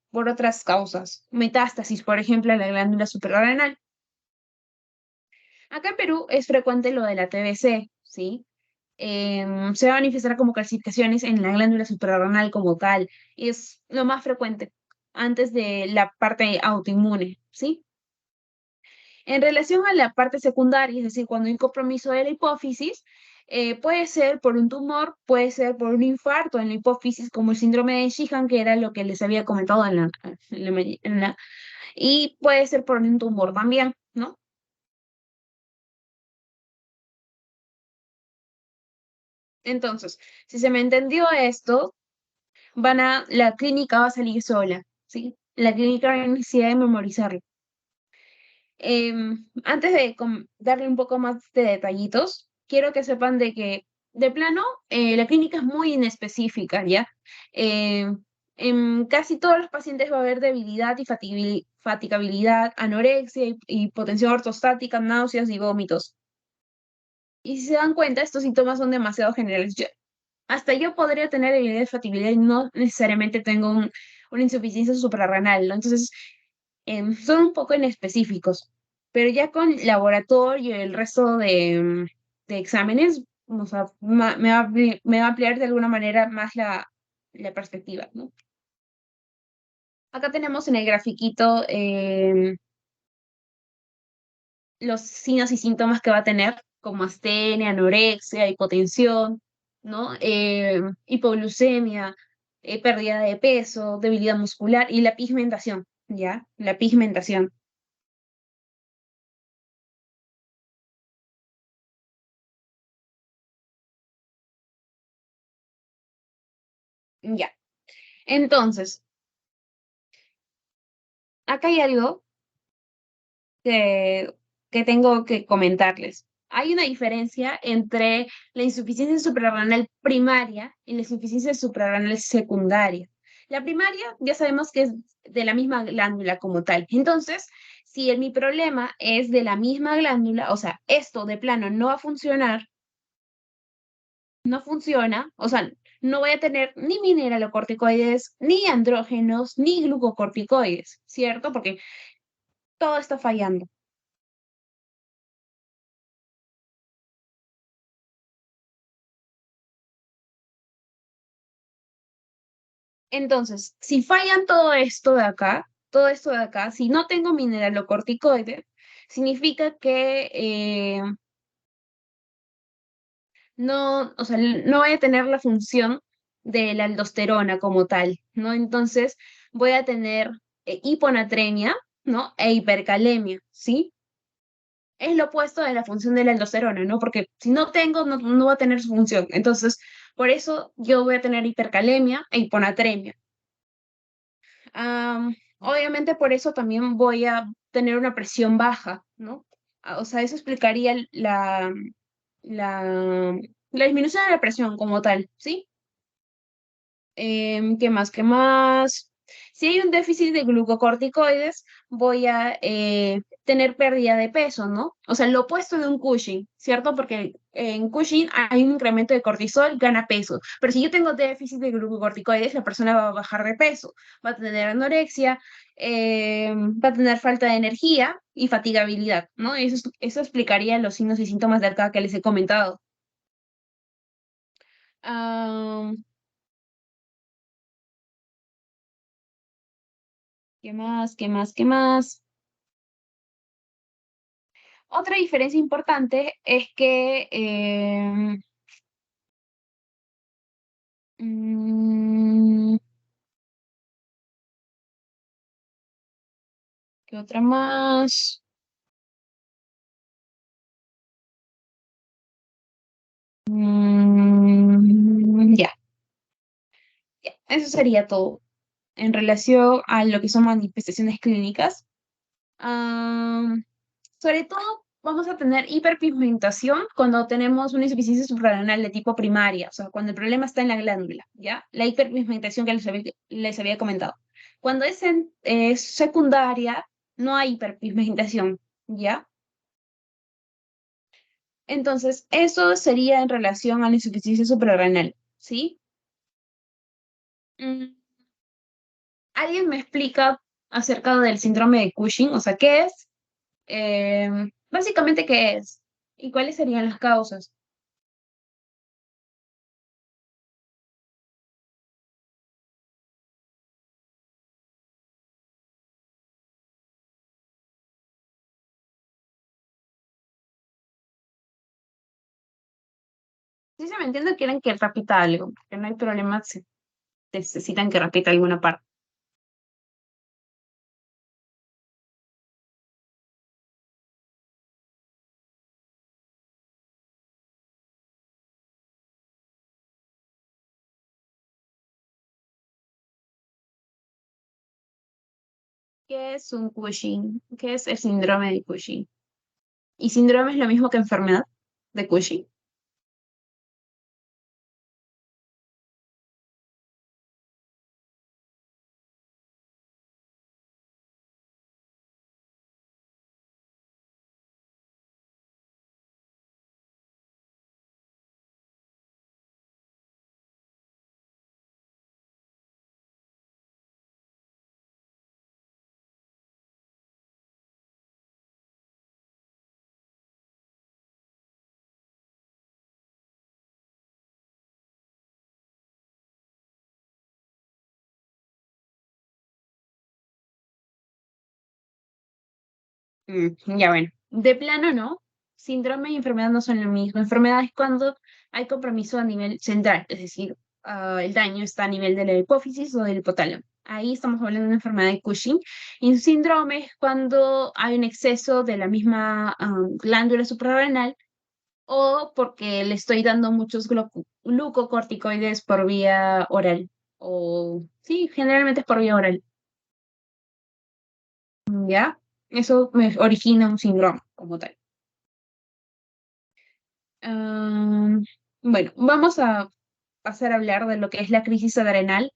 por otras causas, metástasis, por ejemplo, a la glándula suprarrenal. Acá en Perú es frecuente lo de la TBC, ¿sí? Se va a manifestar como calcificaciones en la glándula suprarrenal como tal. Y es lo más frecuente antes de la parte autoinmune, ¿sí? En relación a la parte secundaria, es decir, cuando hay un compromiso de la hipófisis, puede ser por un tumor, puede ser por un infarto en la hipófisis, como el síndrome de Sheehan, que era lo que les había comentado y puede ser por un tumor también, ¿no? Entonces, si se me entendió esto, la clínica va a salir sola, ¿sí? La clínica no hay necesidad de memorizarlo. Antes de darle un poco más de detallitos, quiero que sepan de que, de plano, la clínica es muy inespecífica, ¿ya? En casi todos los pacientes va a haber debilidad y fatigabilidad, anorexia, hipotensión ortostática, náuseas y vómitos. Y si se dan cuenta, estos síntomas son demasiado generales. Hasta yo podría tener debilidad y fatigabilidad y no necesariamente tengo una insuficiencia suprarrenal, ¿no? Entonces, son un poco inespecíficos, pero ya con laboratorio y el resto de exámenes, o sea, me va a ampliar de alguna manera más la perspectiva, ¿no? Acá tenemos en el grafiquito los signos y síntomas que va a tener, como astenia, anorexia, hipotensión, ¿no? Hipoglucemia, pérdida de peso, debilidad muscular y la pigmentación, ¿ya? La pigmentación, ¿ya? Entonces, acá hay algo que, que tengo que comentarles. Hay una diferencia entre la insuficiencia suprarrenal primaria y la insuficiencia suprarrenal secundaria. La primaria ya sabemos que es de la misma glándula como tal. Entonces, si mi problema es de la misma glándula, o sea, esto de plano no va a funcionar, no funciona, o sea, no voy a tener ni mineralocorticoides, ni andrógenos, ni glucocorticoides, ¿cierto? Porque todo está fallando. Entonces, si fallan todo esto de acá, si no tengo mineralocorticoides, significa que no, o sea, no voy a tener la función de la aldosterona como tal, ¿no? Entonces, voy a tener hiponatremia, ¿no? E hipercalemia, ¿sí? Es lo opuesto de la función de la aldosterona, ¿no? Porque si no tengo, no va a tener su función. Entonces, por eso yo voy a tener hipercalemia e hiponatremia. Obviamente por eso también voy a tener una presión baja, ¿no? O sea, eso explicaría la, la disminución de la presión como tal, ¿sí? ¿Qué más? ¿Qué más? Si hay un déficit de glucocorticoides, voy a tener pérdida de peso, ¿no? O sea, lo opuesto de un Cushing, ¿cierto? Porque en Cushing hay un incremento de cortisol, gana peso. Pero si yo tengo déficit de glucocorticoides, la persona va a bajar de peso, va a tener anorexia, va a tener falta de energía y fatigabilidad, ¿no? Eso explicaría los signos y síntomas de ALCA que les he comentado. Ah, ¿Qué más? ¿Qué más? ¿Qué más? Otra diferencia importante es que, mm, ¿qué otra más? Ya, ya, eso sería todo en relación a lo que son manifestaciones clínicas. Am, Sobre todo, vamos a tener hiperpigmentación cuando tenemos una insuficiencia suprarrenal de tipo primaria, o sea, cuando el problema está en la glándula, ¿ya? La hiperpigmentación que les había comentado. Cuando es secundaria, no hay hiperpigmentación, ¿ya? Entonces, eso sería en relación a la insuficiencia suprarrenal, ¿sí? Mm, ¿Alguien me explica acerca del síndrome de Cushing? O sea, ¿qué es? Básicamente, ¿qué es? ¿Y cuáles serían las causas? Sí se me entiende, quieren que repita algo, porque no hay problema si necesitan que repita alguna parte. ¿Qué es un Cushing? ¿Qué es el síndrome de Cushing? ¿Y síndrome es lo mismo que enfermedad de Cushing? Ya bueno, de plano no. Síndrome y enfermedad no son lo mismo. Enfermedad es cuando hay compromiso a nivel central, es decir, el daño está a nivel de la hipófisis o del hipotálamo. Ahí estamos hablando de una enfermedad de Cushing. Y un síndrome es cuando hay un exceso de la misma glándula suprarrenal o porque le estoy dando muchos glucocorticoides por vía oral. O sí, generalmente es por vía oral. ¿Ya? Eso me origina un síndrome como tal. Ah, bueno, vamos a pasar a hablar de lo que es la crisis adrenal.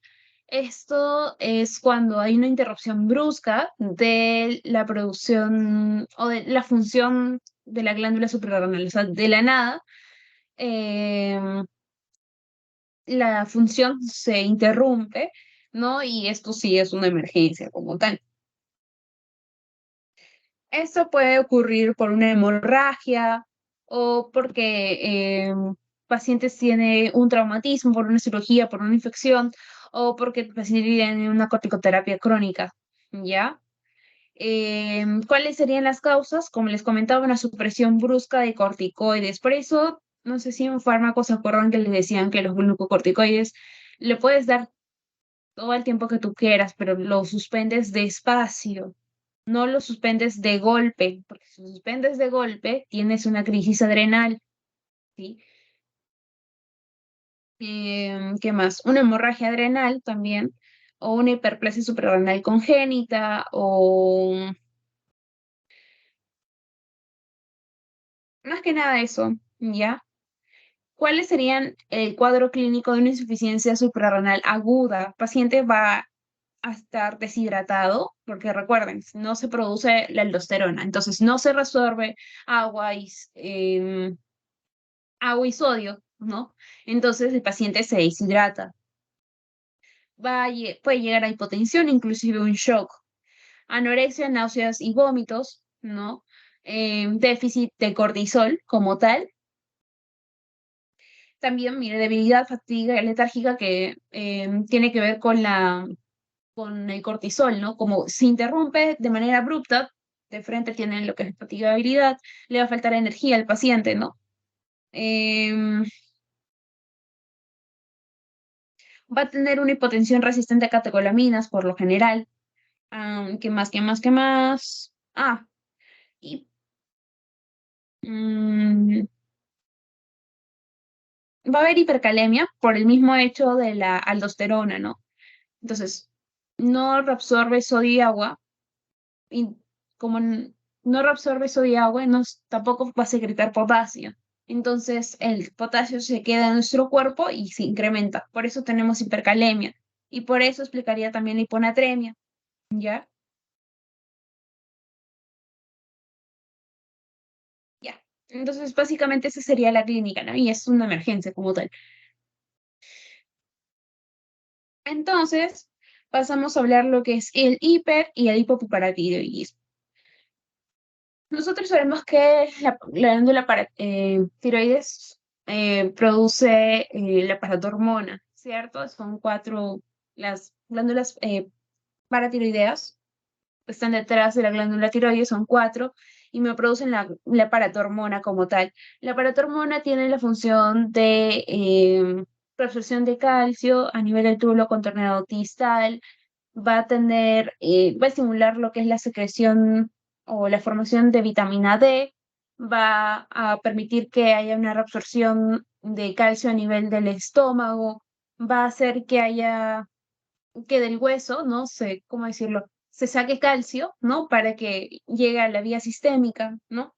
Esto es cuando hay una interrupción brusca de la producción o de la función de la glándula suprarrenal. O sea, de la nada, em, la función se interrumpe, ¿no? Y esto sí es una emergencia como tal. Esto puede ocurrir por una hemorragia o porque pacientes tienen un traumatismo por una cirugía, por una infección o porque el paciente tiene una corticoterapia crónica, ¿ya? ¿Cuáles serían las causas? Como les comentaba, una supresión brusca de corticoides. Por eso, no sé si en fármacos se acuerdan que les decían que los glucocorticoides le puedes dar todo el tiempo que tú quieras, pero lo suspendes despacio, no lo suspendes de golpe, porque si lo suspendes de golpe tienes una crisis adrenal, ¿sí? ¿Qué más? Una hemorragia adrenal también, o una hiperplasia suprarrenal congénita, o más que nada eso, ¿ya? ¿Cuáles serían el cuadro clínico de una insuficiencia suprarrenal aguda? Paciente va a estar deshidratado, porque recuerden, no se produce la aldosterona, entonces no se resuelve agua y, agua y sodio, ¿no? Entonces el paciente se deshidrata. Puede llegar a hipotensión, inclusive un shock, anorexia, náuseas y vómitos, ¿no? Déficit de cortisol como tal. También, mire, debilidad, fatiga letárgica que tiene que ver con el cortisol, ¿no? Como se interrumpe de manera abrupta, de frente tienen lo que es fatigabilidad, le va a faltar energía al paciente, ¿no? Em, Va a tener una hipotensión resistente a catecolaminas por lo general. ¿Qué más? ¿Qué más? ¿Qué más? Y mm, va a haber hipercalemia por el mismo hecho de la aldosterona, ¿no? Entonces, no reabsorbe sodio y agua, y como no reabsorbe sodio y agua, tampoco va a secretar potasio. Entonces, el potasio se queda en nuestro cuerpo y se incrementa. Por eso tenemos hipercalemia. Y por eso explicaría también la hiponatremia, ¿ya? Ya. Entonces, básicamente esa sería la clínica, ¿no? Y es una emergencia como tal. Entonces, pasamos a hablar lo que es el hiper y el hipopiparatiroidismo. Nosotros sabemos que la glándula tiroides produce la paratormona, ¿cierto? Son cuatro, las glándulas paratiroideas están detrás de la glándula tiroides, son cuatro, y me producen la paratormona como tal. La paratormona tiene la función de reabsorción de calcio a nivel del túbulo contorneado distal, va a estimular lo que es la secreción o la formación de vitamina D, va a permitir que haya una reabsorción de calcio a nivel del estómago, va a hacer que haya, que del hueso, no sé cómo decirlo, se saque calcio, ¿no? Para que llegue a la vía sistémica, ¿no?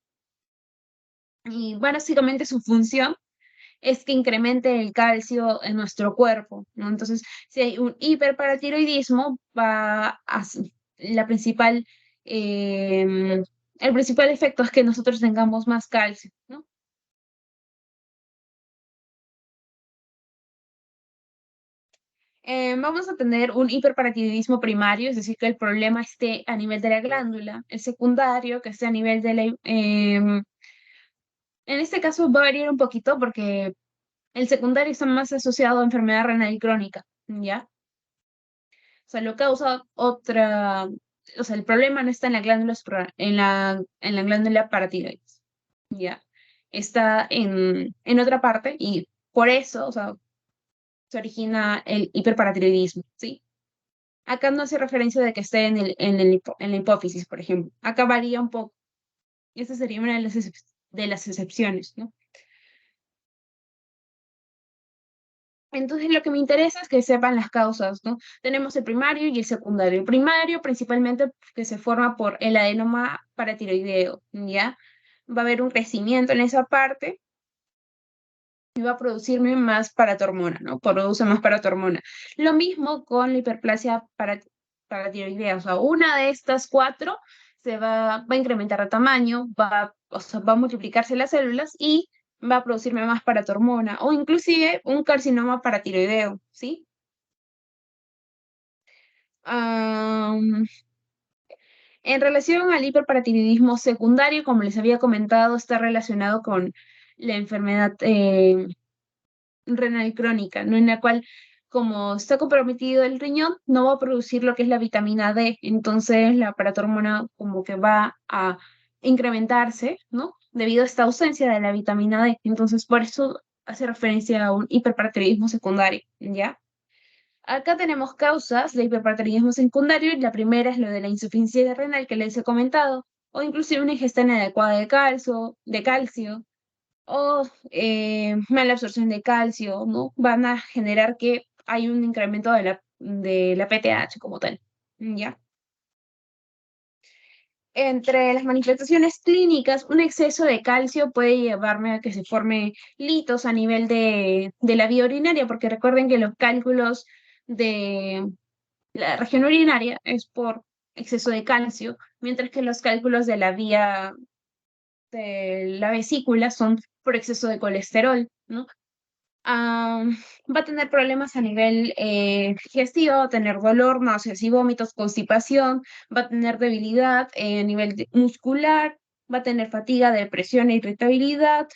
Y básicamente su función es que incremente el calcio en nuestro cuerpo, ¿no? Entonces, si hay un hiperparatiroidismo, la principal, el principal efecto es que nosotros tengamos más calcio, ¿no? Vamos a tener un hiperparatiroidismo primario, es decir, que el problema esté a nivel de la glándula, el secundario, que esté a nivel de en este caso va a variar un poquito porque el secundario está más asociado a enfermedad renal crónica, ¿ya? O sea, lo causa otra, o sea, el problema no está en la glándula en la glándula paratiroides, ¿ya? está en otra parte y por eso, o sea, se origina el hiperparatiroidismo, ¿sí? Acá no hace referencia de que esté en la hipófisis, por ejemplo. Acá varía un poco. Y esa sería una de las excepciones, ¿no? Entonces, lo que me interesa es que sepan las causas, ¿no? Tenemos el primario y el secundario. El primario, principalmente, que se forma por el adenoma paratiroideo, ¿ya? Va a haber un crecimiento en esa parte y va a producirme más paratormona, ¿no? Produce más paratormona. Lo mismo con la hiperplasia paratiroidea, o sea, una de estas cuatro va a incrementar de tamaño, o sea, va a multiplicarse las células y va a producirme más paratormona o inclusive un carcinoma paratiroideo, ¿sí? Am, en relación al hiperparatiroidismo secundario, como les había comentado, está relacionado con la enfermedad renal crónica, ¿no? En la cual, como está comprometido el riñón, no va a producir lo que es la vitamina D, entonces la paratormona como que va a incrementarse, ¿no? Debido a esta ausencia de la vitamina D. Entonces, por eso hace referencia a un hiperparatiroidismo secundario, ¿ya? Acá tenemos causas de hiperparatiroidismo secundario y la primera es lo de la insuficiencia renal que les he comentado, o inclusive una ingesta inadecuada de calcio, o mala absorción de calcio, ¿no? Van a generar que hay un incremento de la PTH como tal, ¿ya? Entre las manifestaciones clínicas, un exceso de calcio puede llevarme a que se forme litos a nivel de la vía urinaria, porque recuerden que los cálculos de la región urinaria es por exceso de calcio, mientras que los cálculos de la vesícula son por exceso de colesterol, ¿no? Ah, va a tener problemas a nivel digestivo, va a tener dolor, náuseas y vómitos, constipación, va a tener debilidad a nivel muscular, va a tener fatiga, depresión e irritabilidad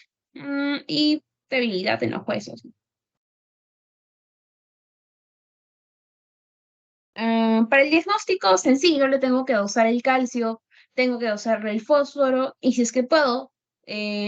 y debilidad en los huesos. Para el diagnóstico sencillo le tengo que dosar el calcio, tengo que dosarle el fósforo y si es que puedo,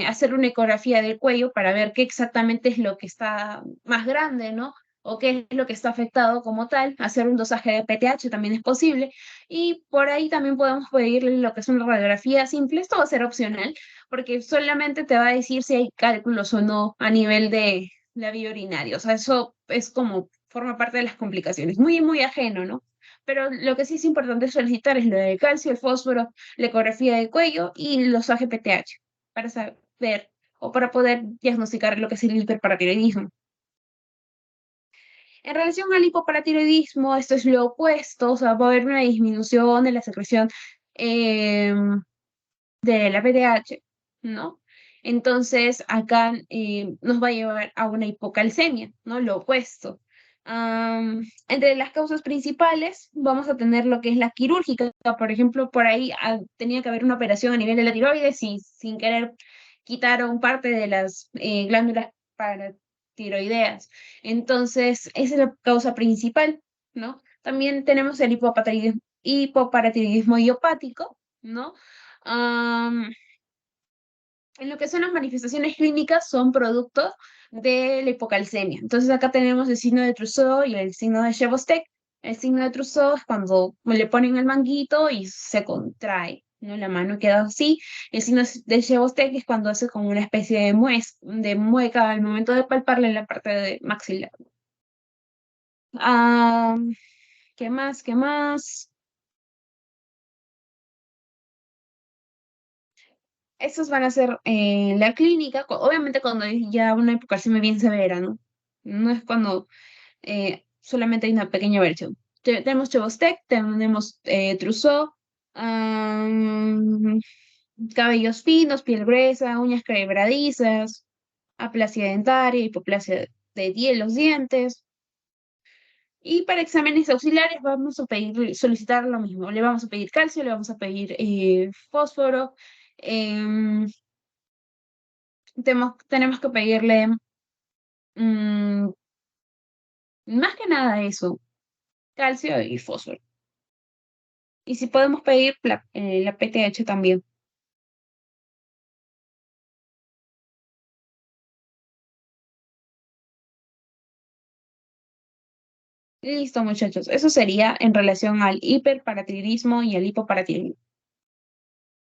hacer una ecografía del cuello para ver qué exactamente es lo que está más grande, ¿no? O qué es lo que está afectado como tal. Hacer un dosaje de PTH también es posible. Y por ahí también podemos pedirle lo que es una radiografía simple. Esto va a ser opcional porque solamente te va a decir si hay cálculos o no a nivel de la vía urinaria. O sea, eso es como forma parte de las complicaciones. Muy, muy ajeno, ¿no? Pero lo que sí es importante solicitar es lo del calcio, el fósforo, la ecografía del cuello y los AGPTH para saber o para poder diagnosticar lo que es el hiperparatiroidismo. En relación al hipoparatiroidismo, esto es lo opuesto, o sea, va a haber una disminución de la secreción de la PTH, ¿no? Entonces, acá nos va a llevar a una hipocalcemia, ¿no? Lo opuesto. Entre las causas principales vamos a tener lo que es la quirúrgica. Por ejemplo, por ahí tenía que haber una operación a nivel de la tiroides y sin querer quitaron parte de las glándulas paratiroideas. Entonces, esa es la causa principal, ¿no? También tenemos el hipoparatiroidismo idiopático, ¿no? Am, en lo que son las manifestaciones clínicas son producto de la hipocalcemia. Entonces acá tenemos el signo de Trousseau y el signo de Chebostek. El signo de Trousseau es cuando le ponen el manguito y se contrae, ¿no? La mano queda así. El signo de Chebostek es cuando hace como una especie de mueca al momento de palparle en la parte de maxilar. Am, ¿Qué más? ¿Qué más? Estos van a ser en la clínica, obviamente cuando es ya una hipocalcemia bien severa, ¿no? No es cuando solamente hay una pequeña versión. Tenemos Chevostec, tenemos Trousseau, am, cabellos finos, piel gruesa, uñas quebradizas, aplasia dentaria, hipoplasia de los dientes. Y para exámenes auxiliares vamos a solicitar lo mismo. Le vamos a pedir calcio, le vamos a pedir fósforo. em, tenemos que pedirle mm, más que nada eso, calcio y fósforo. Y si podemos pedir la PTH también. Listo, muchachos. Eso sería en relación al hiperparatiroidismo y al hipoparatiroidismo.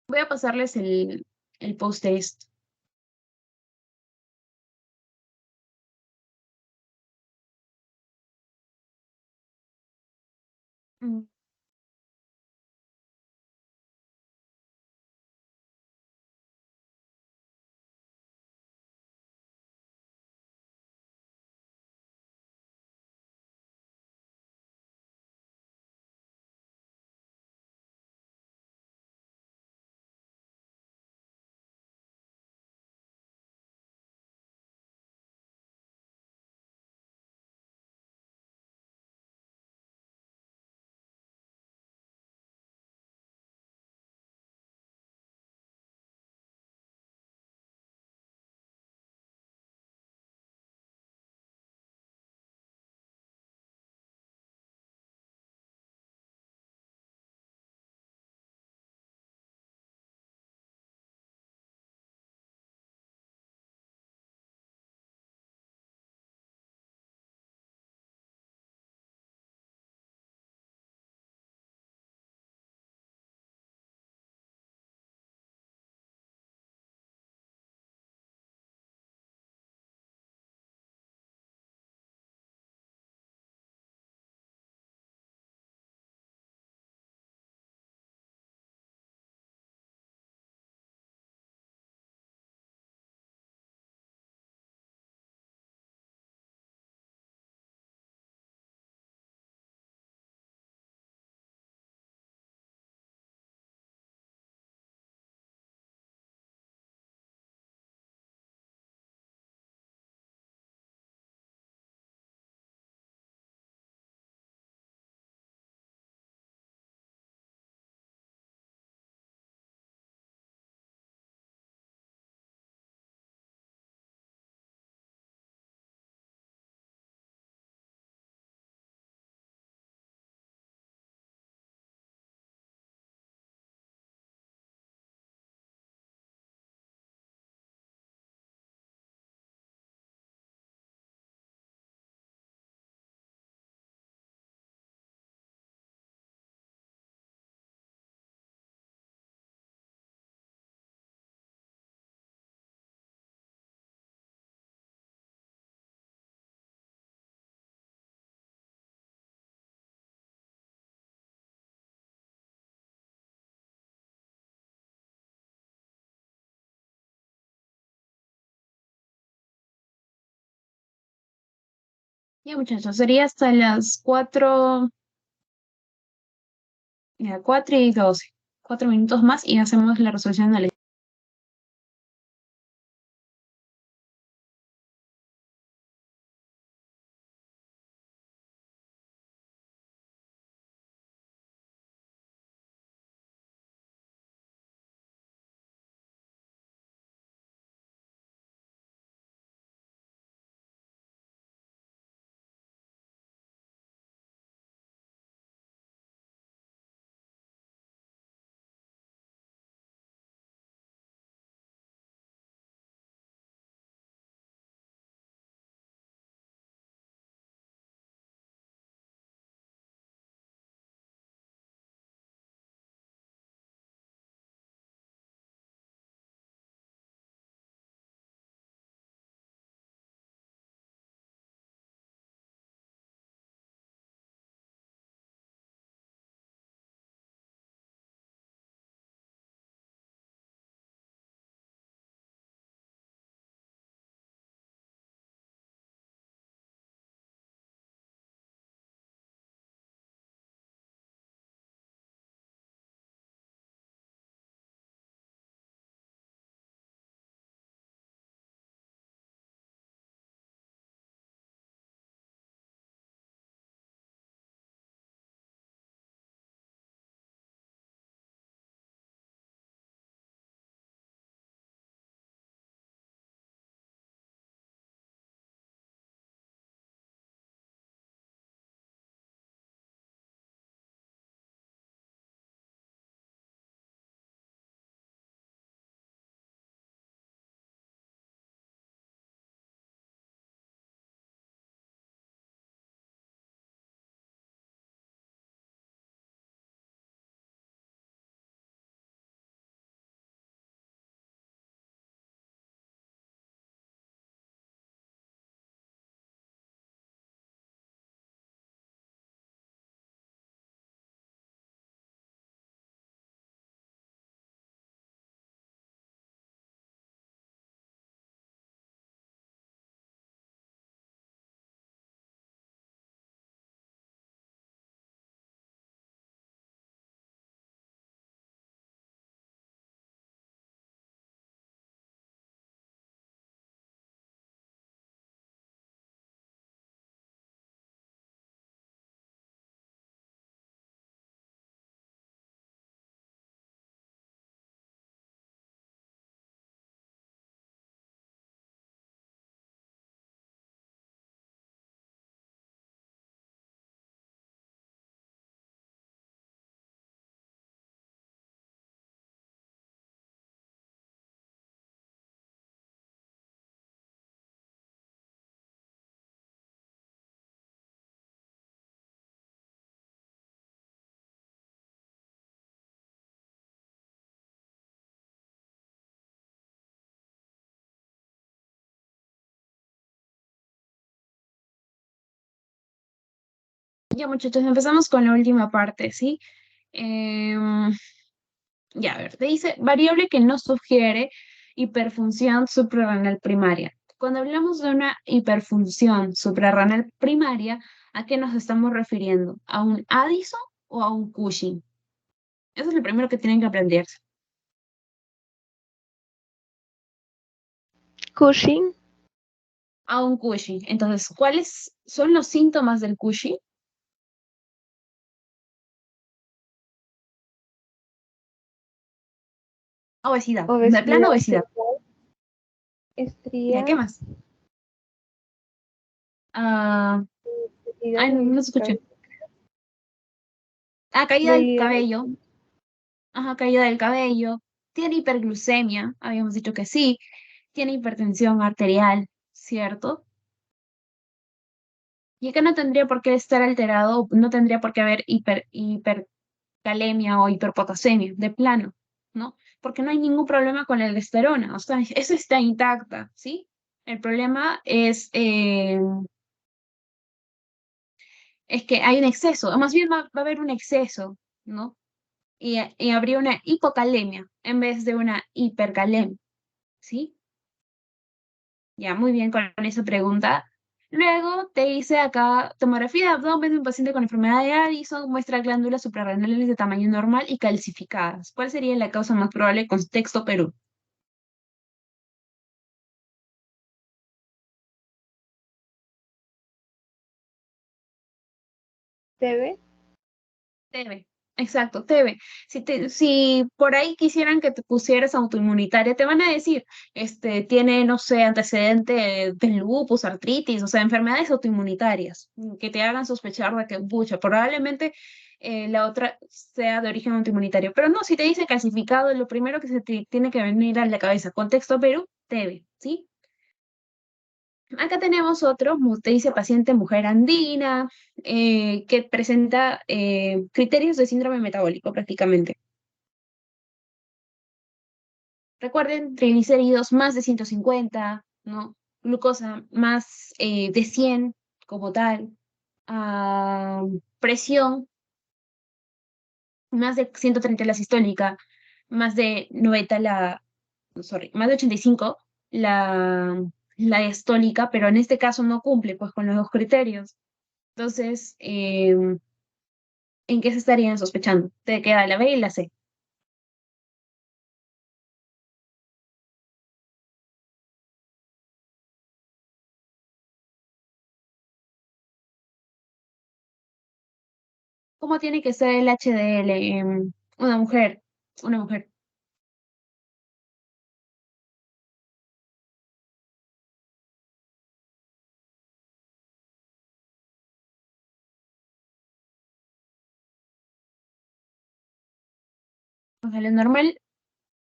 Voy a pasarles el post de esto. Mm, Ya, muchachos, sería hasta las 4, ya, 4:12. 4 minutos más y hacemos la resolución de la Ya, muchachos, empezamos con la última parte, ¿sí? Em, ya, a ver, te dice variable que no sugiere hiperfunción suprarrenal primaria. Cuando hablamos de una hiperfunción suprarrenal primaria, ¿a qué nos estamos refiriendo? ¿A un Addison o a un Cushing? Eso es lo primero que tienen que aprenderse. Cushing, A un Cushing. Entonces, ¿cuáles son los síntomas del Cushing? Obesidad. De plano obesidad obesidad. central, ¿Ya qué estrías, más? Ah, debilidad ay, no, no se escuché. visual, Ah, caída del debilidad cabello. Ajá, caída del cabello. Tiene hiperglucemia. Habíamos dicho que sí. Tiene hipertensión arterial, ¿cierto? Y acá no tendría por qué estar alterado, no tendría por qué haber hipercalemia o hiperpotasemia, de plano, ¿no? Porque no hay ningún problema con la aldosterona, o sea, eso está intacta, ¿sí? El problema es que hay un exceso, o más bien va a haber un exceso, ¿no? Y habría una hipocalemia en vez de una hipercalemia, ¿sí? Ya, muy bien con esa pregunta. Luego te dice acá, tomografía de abdomen de un paciente con enfermedad de Addison muestra glándulas suprarrenales de tamaño normal y calcificadas. ¿Cuál sería la causa más probable? Contexto Perú. TV, TB. Exacto, TB. Si por ahí quisieran que te pusieras autoinmunitaria, te van a decir, tiene, no sé, antecedente de lupus, artritis, o sea, enfermedades autoinmunitarias, que te hagan sospechar de que, pucha, probablemente la otra sea de origen autoinmunitario. Pero no, si te dice calcificado, lo primero que se te tiene que venir a la cabeza, contexto Perú, TB, ¿sí? Acá tenemos otro, te dice paciente mujer andina, que presenta criterios de síndrome metabólico prácticamente. Recuerden, triglicéridos más de 150, ¿no? Glucosa más de 100 como tal. Ah, presión más de 130 la sistólica, más de 90 la, sorry, más de 85 la, la diastólica, pero en este caso no cumple pues con los dos criterios. Entonces, ¿en qué se estarían sospechando? Te queda la B y la C. ¿Cómo tiene que ser el HDL? Una mujer, una mujer. O sea, lo normal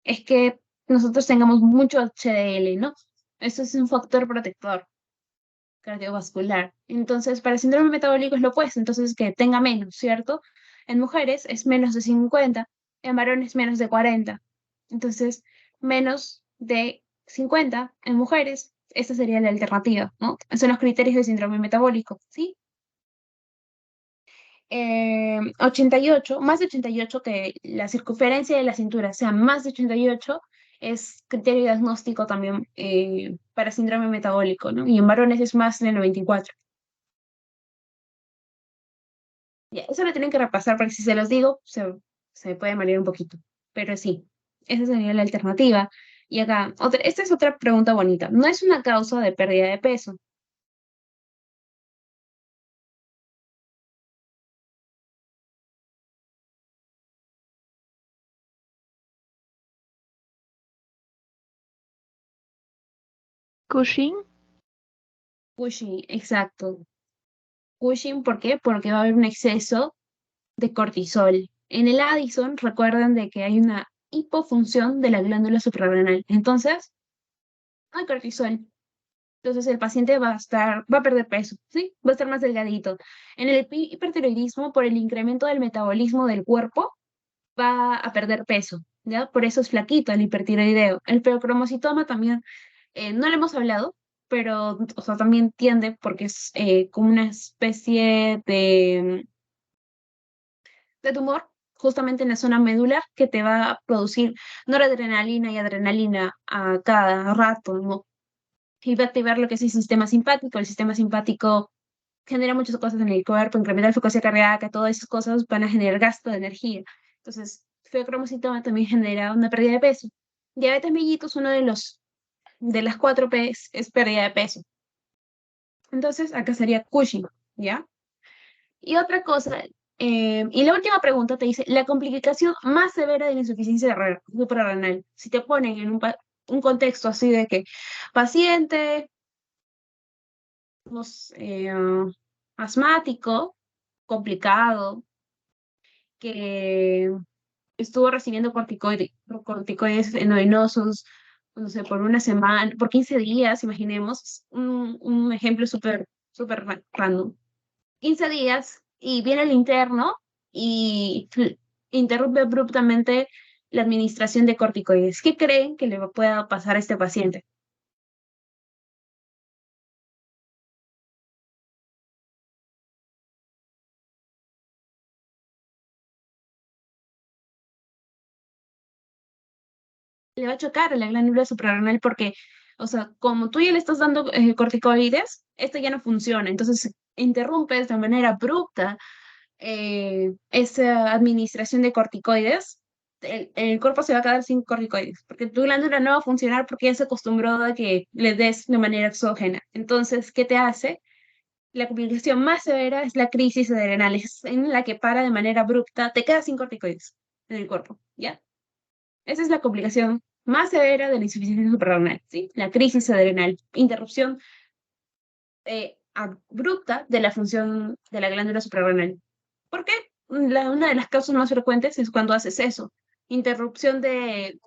es que nosotros tengamos mucho HDL, ¿no? Eso es un factor protector cardiovascular. Entonces, para el síndrome metabólico es lo opuesto, entonces que tenga menos, ¿cierto? En mujeres es menos de 50, en varones menos de 40. Entonces, menos de 50 en mujeres, esta sería la alternativa, ¿no? Son los criterios de síndrome metabólico, ¿sí? 88, más de 88, que la circunferencia de la cintura sea más de 88, es criterio diagnóstico también para síndrome metabólico, ¿no? Y en varones es más de 94. Ya, eso lo tienen que repasar porque si se los digo, se puede marear un poquito. Pero sí, esa sería la alternativa. Y acá, esta es otra pregunta bonita. No es una causa de pérdida de peso. Cushing, Cushing, exacto. Cushing, ¿por qué? Porque va a haber un exceso de cortisol. En el Addison, recuerden de que hay una hipofunción de la glándula suprarrenal. Entonces, hay cortisol. Entonces el paciente va a perder peso, ¿sí? Va a estar más delgadito. En el hipertiroidismo, por el incremento del metabolismo del cuerpo, va a perder peso, ¿ya? Por eso es flaquito el hipertiroideo. El peocromocitoma también, no lo hemos hablado, pero, o sea, también tiende porque es como una especie de tumor justamente en la zona medular que te va a producir noradrenalina y adrenalina a cada rato, ¿no? Y va a activar lo que es el sistema simpático. El sistema simpático genera muchas cosas en el cuerpo, incrementa la frecuencia cardíaca, todas esas cosas van a generar gasto de energía. Entonces, feocromocitoma también genera una pérdida de peso. Diabetes mellitus, uno de las 4 P es pérdida de peso. Entonces, acá sería Cushing, ¿ya? Y otra cosa, y la última pregunta te dice, la complicación más severa de la insuficiencia suprarrenal. Si te ponen en un contexto así de que paciente, pues, asmático, complicado, que estuvo recibiendo corticoides endovenosos, no sé, por una semana, por 15 días, imaginemos, un ejemplo súper random. 15 días y viene el interno y interrumpe abruptamente la administración de corticoides. ¿Qué creen que le pueda pasar a este paciente? Le va a chocar a la glándula suprarrenal porque, o sea, como tú ya le estás dando corticoides, esto ya no funciona. Entonces, interrumpes de manera abrupta esa administración de corticoides. El cuerpo se va a quedar sin corticoides, porque tu glándula no va a funcionar porque ya se acostumbró a que le des de manera exógena. Entonces, ¿qué te hace? La complicación más severa es la crisis adrenal, es en la que para de manera abrupta, te quedas sin corticoides en el cuerpo, ¿ya? Esa es la complicación más severa de la insuficiencia suprarrenal, ¿sí? La crisis adrenal, interrupción abrupta de la función de la glándula suprarrenal. ¿Por qué? Una de las causas más frecuentes es cuando haces eso, interrupción de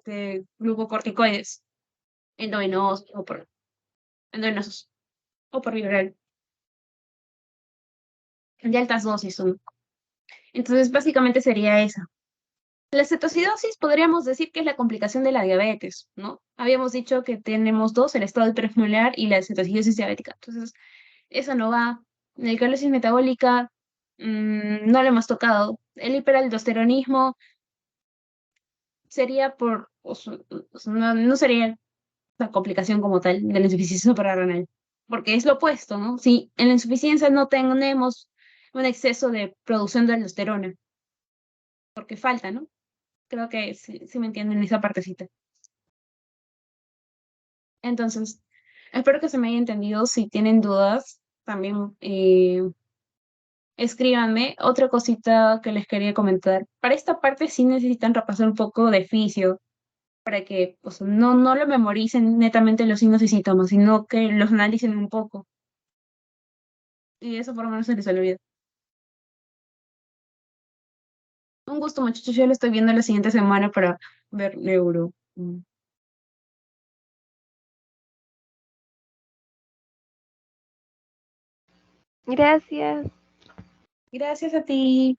glucocorticoides endovenosos endovenosos o por viral, de altas dosis son. Entonces, básicamente sería esa. La cetocidosis podríamos decir que es la complicación de la diabetes, ¿no? Habíamos dicho que tenemos dos, el estado hiperosmolar y la cetocidosis diabética. Entonces, esa no va. La alcalosis metabólica, no lo hemos tocado. El hiperaldosteronismo sería o sea, no sería la complicación como tal de la insuficiencia suprarrenal, porque es lo opuesto, ¿no? Si en la insuficiencia no tenemos un exceso de producción de aldosterona, porque falta, ¿no? Creo que sí me entienden esa partecita. Entonces, espero que se me haya entendido. Si tienen dudas, también escríbanme. Otra cosita que les quería comentar. Para esta parte sí necesitan repasar un poco de fisio para que pues, no lo memoricen netamente los signos y síntomas, sino que los analicen un poco. Y eso por lo menos se les olvida. Un gusto, muchachos. Yo lo estoy viendo la siguiente semana para ver neuro. Gracias. Gracias a ti.